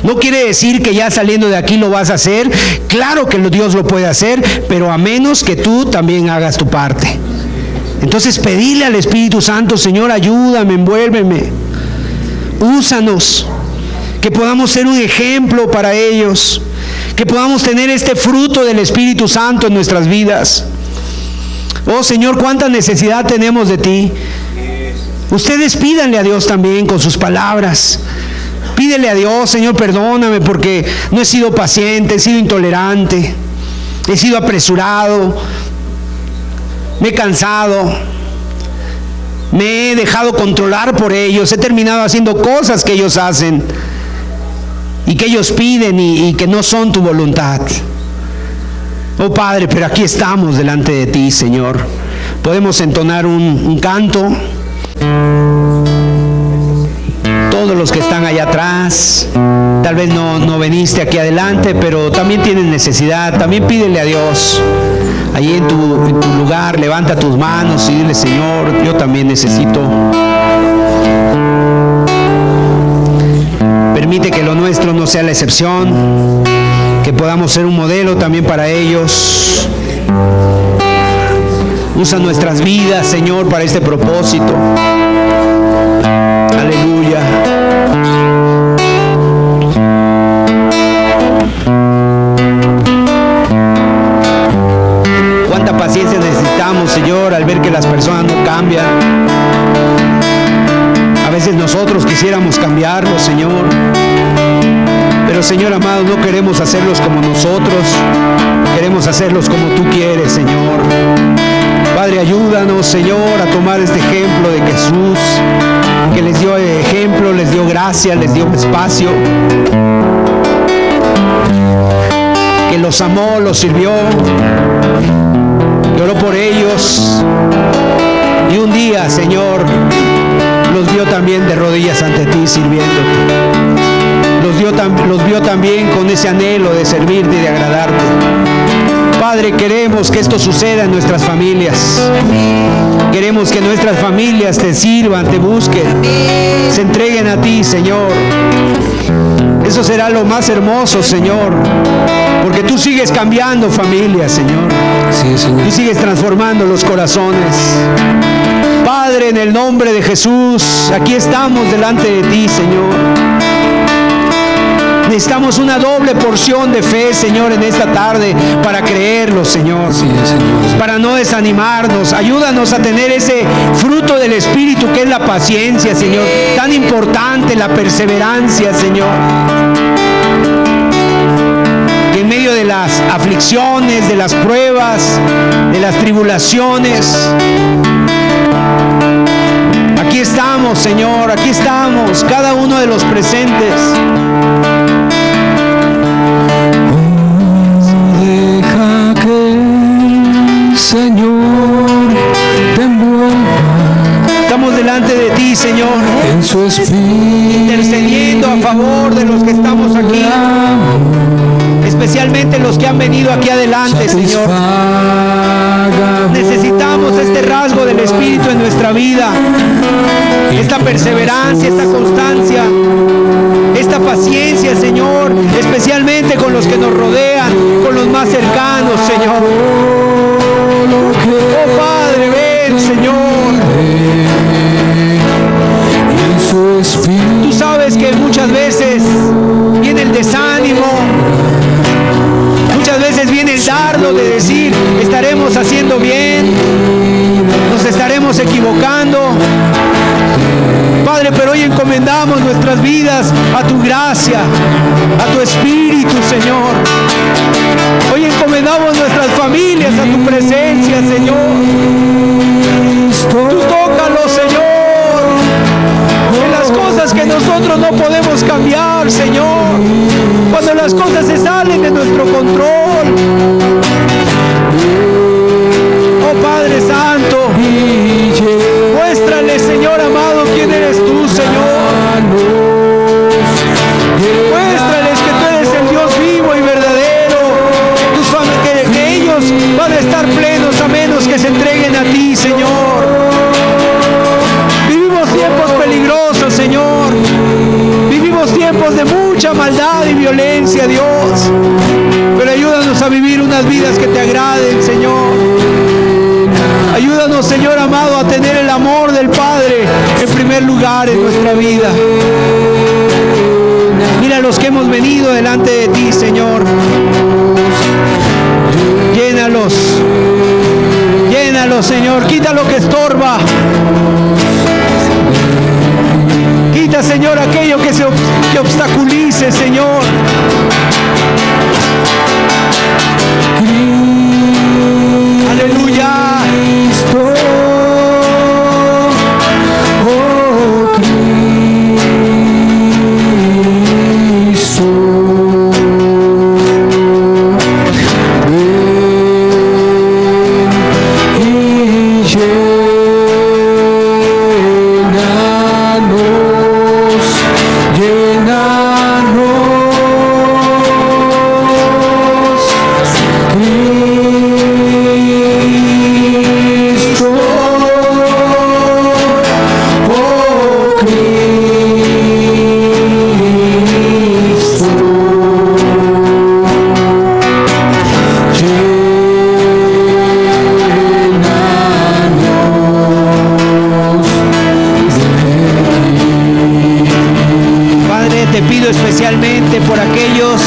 No quiere decir que ya saliendo de aquí lo vas a hacer. Claro que Dios lo puede hacer, pero a menos que tú también hagas tu parte. Entonces pedirle al Espíritu Santo: Señor, ayúdame, envuélveme, úsanos, que podamos ser un ejemplo para ellos, que podamos tener este fruto del Espíritu Santo en nuestras vidas. Oh Señor, cuánta necesidad tenemos de ti. Ustedes pídanle a Dios también con sus palabras. Pídele a Dios: Señor, perdóname porque no he sido paciente, he sido intolerante, he sido apresurado, me he cansado, me he dejado controlar por ellos, he terminado haciendo cosas que ellos hacen y que ellos piden y que no son tu voluntad. Oh Padre, pero aquí estamos delante de ti, Señor. Podemos entonar un canto. Todos los que están allá atrás, tal vez no veniste aquí adelante, pero también tienes necesidad. También pídele a Dios. Allí en tu lugar, levanta tus manos y dile: Señor, yo también necesito. Permite que lo nuestro no sea la excepción, que podamos ser un modelo también para ellos. Usa nuestras vidas, Señor, para este propósito. Aleluya. Cuánta paciencia necesitamos, Señor, al ver que las personas no cambian. A veces nosotros quisiéramos cambiarlos, Señor, pero Señor amado, no queremos hacerlos como nosotros, queremos hacerlos como tú quieres, Señor. Padre, ayúdanos, Señor, a tomar este ejemplo de Jesús, que les dio ejemplo, les dio gracia, les dio espacio, que los amó, los sirvió, que oró por ellos, y un día, Señor, los vio también de rodillas ante ti sirviéndote. Los vio también con ese anhelo de servirte y de agradarte. Padre, queremos que esto suceda en nuestras familias. Queremos que nuestras familias te sirvan, te busquen, se entreguen a ti, Señor. Eso será lo más hermoso, Señor, porque tú sigues cambiando familias, Señor. Sí, Señor. Tú sigues transformando los corazones. Padre, en el nombre de Jesús, aquí estamos delante de ti, Señor. Necesitamos una doble porción de fe, Señor, en esta tarde para creerlo, Señor. Sí, Señor. Para no desanimarnos. Ayúdanos a tener ese fruto del Espíritu que es la paciencia, Señor. Tan importante, la perseverancia, Señor. Que en medio de las aflicciones, de las pruebas, de las tribulaciones, aquí estamos, Señor, aquí estamos, cada uno de los presentes. Deja que el Señor te envuelva. Estamos delante de ti, Señor, En su espíritu. intercediendo a favor de los que estamos aquí, especialmente los que han venido aquí adelante, Señor. Necesitamos este rasgo del Espíritu en nuestra vida, esta perseverancia, esta constancia, esta paciencia, Señor, especialmente con los que nos rodean, con los más cercanos, Señor. Oh Padre, ven, Señor. Tú sabes que muchas veces viene el desánimo, muchas veces viene el dardo de decir: estaremos haciendo bien, nos estaremos equivocando. Padre, pero hoy encomendamos nuestras vidas a tu gracia, a tu Espíritu, Señor. Hoy encomendamos nuestras familias a tu presencia, Señor. Tú tócalos, Señor. En las cosas que nosotros no podemos cambiar, Señor. Cuando las cosas se salen de nuestro control. Oh Padre Santo, muéstrale, Señor amado, quién eres tú, Señor. Muéstrales que tú eres el Dios vivo y verdadero. Que ellos van a estar plenos a menos que se entreguen a ti, Señor. Vivimos tiempos peligrosos, Señor. Vivimos tiempos de mucha maldad y violencia, Dios. Pero ayúdanos a vivir unas vidas que te agraden, Señor. Ayúdanos, Señor amado, a tener el amor del Padre en primer lugar en nuestra vida. Mira los que hemos venido delante de ti, Señor. Llénalos. Llénalos, Señor. Quita lo que estorba. Quita, Señor, aquello que obstaculice, Señor. Aleluya. Especialmente por aquellos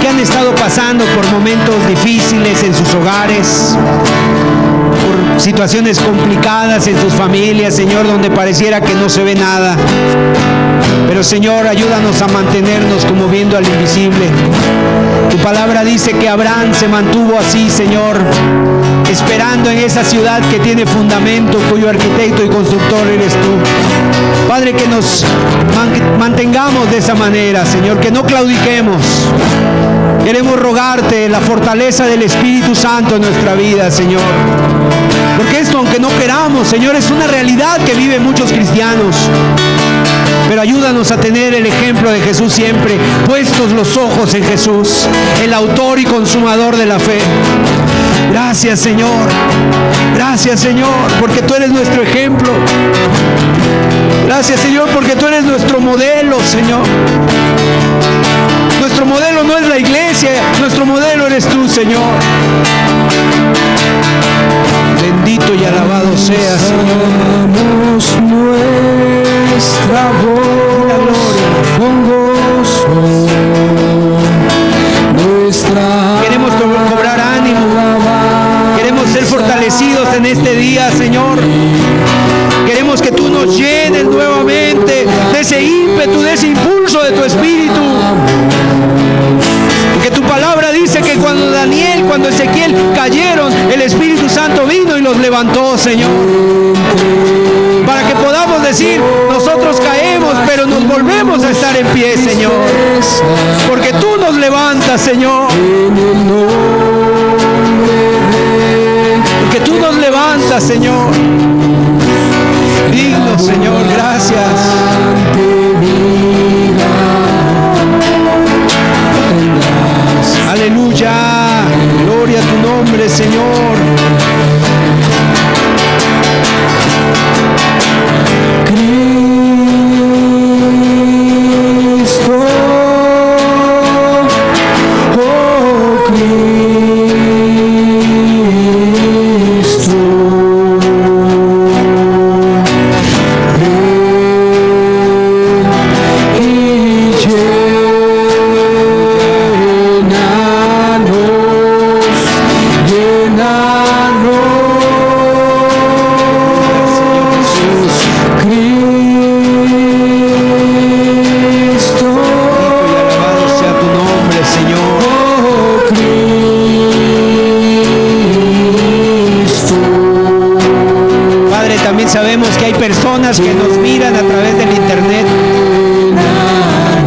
que han estado pasando por momentos difíciles en sus hogares, por situaciones complicadas en sus familias, Señor, donde pareciera que no se ve nada. Pero, Señor, ayúdanos a mantenernos como viendo al invisible. Tu palabra dice que Abraham se mantuvo así, Señor, esperando en esa ciudad que tiene fundamento, cuyo arquitecto y constructor eres tú. Padre, que nos mantengamos de esa manera, Señor, que no claudiquemos. Queremos rogarte la fortaleza del Espíritu Santo en nuestra vida, Señor. Porque esto, aunque no queramos, Señor, es una realidad que viven muchos cristianos. Pero ayúdanos a tener el ejemplo de Jesús siempre, puestos los ojos en Jesús, el autor y consumador de la fe. Gracias, Señor. Gracias, Señor, porque tú eres nuestro ejemplo. Gracias, Señor, porque tú eres nuestro modelo, Señor. Nuestro modelo no es la iglesia, nuestro modelo eres tú, Señor. Bendito y alabado seas, Señor. Nuestra voz con gozo, queremos cobrar ánimo, queremos ser fortalecidos en este día, Señor. Queremos que tú nos llenes nuevamente de ese ímpetu, de ese impulso de tu Espíritu. Porque tu palabra dice que cuando Daniel, cuando Ezequiel cayeron, el Espíritu Santo vino y los levantó, Señor. Para que podamos decir, nosotros caemos, pero nos volvemos a estar en pie, Señor. Porque tú nos levantas, Señor. Porque tú nos levantas, Señor. Digno, Señor, gracias. Aleluya. Gloria a tu nombre, Señor. Sabemos que hay personas que nos miran a través del internet.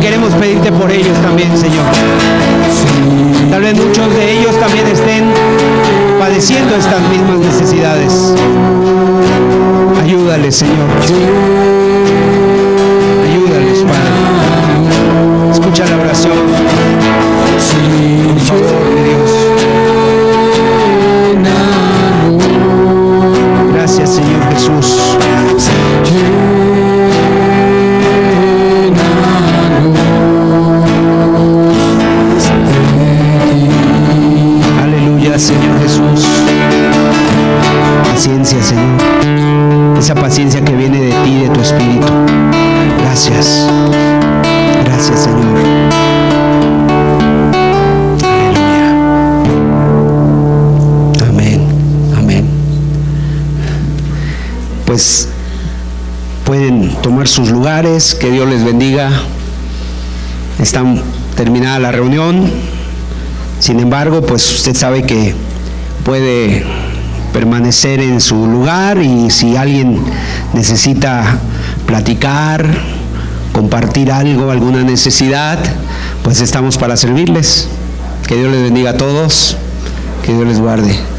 Queremos pedirte por ellos también, Señor. Tal vez muchos de ellos también estén padeciendo estas mismas necesidades. Ayúdales, Señor. Ayúdales, Padre. Escucha la oración. Por favor, de Dios. Gracias, Señor Jesús. Aleluya, Señor Jesús. paciencia, Señor. Esa paciencia que viene de ti, de tu Espíritu. Gracias. Gracias, Señor. Aleluya. Amén. Amén. Pues pueden tomar sus lugares. Que Dios les bendiga. Está terminada la reunión. Sin embargo, pues usted sabe que puede permanecer en su lugar, y si alguien necesita platicar, compartir algo, alguna necesidad, pues estamos para servirles. Que Dios les bendiga a todos, que Dios les guarde.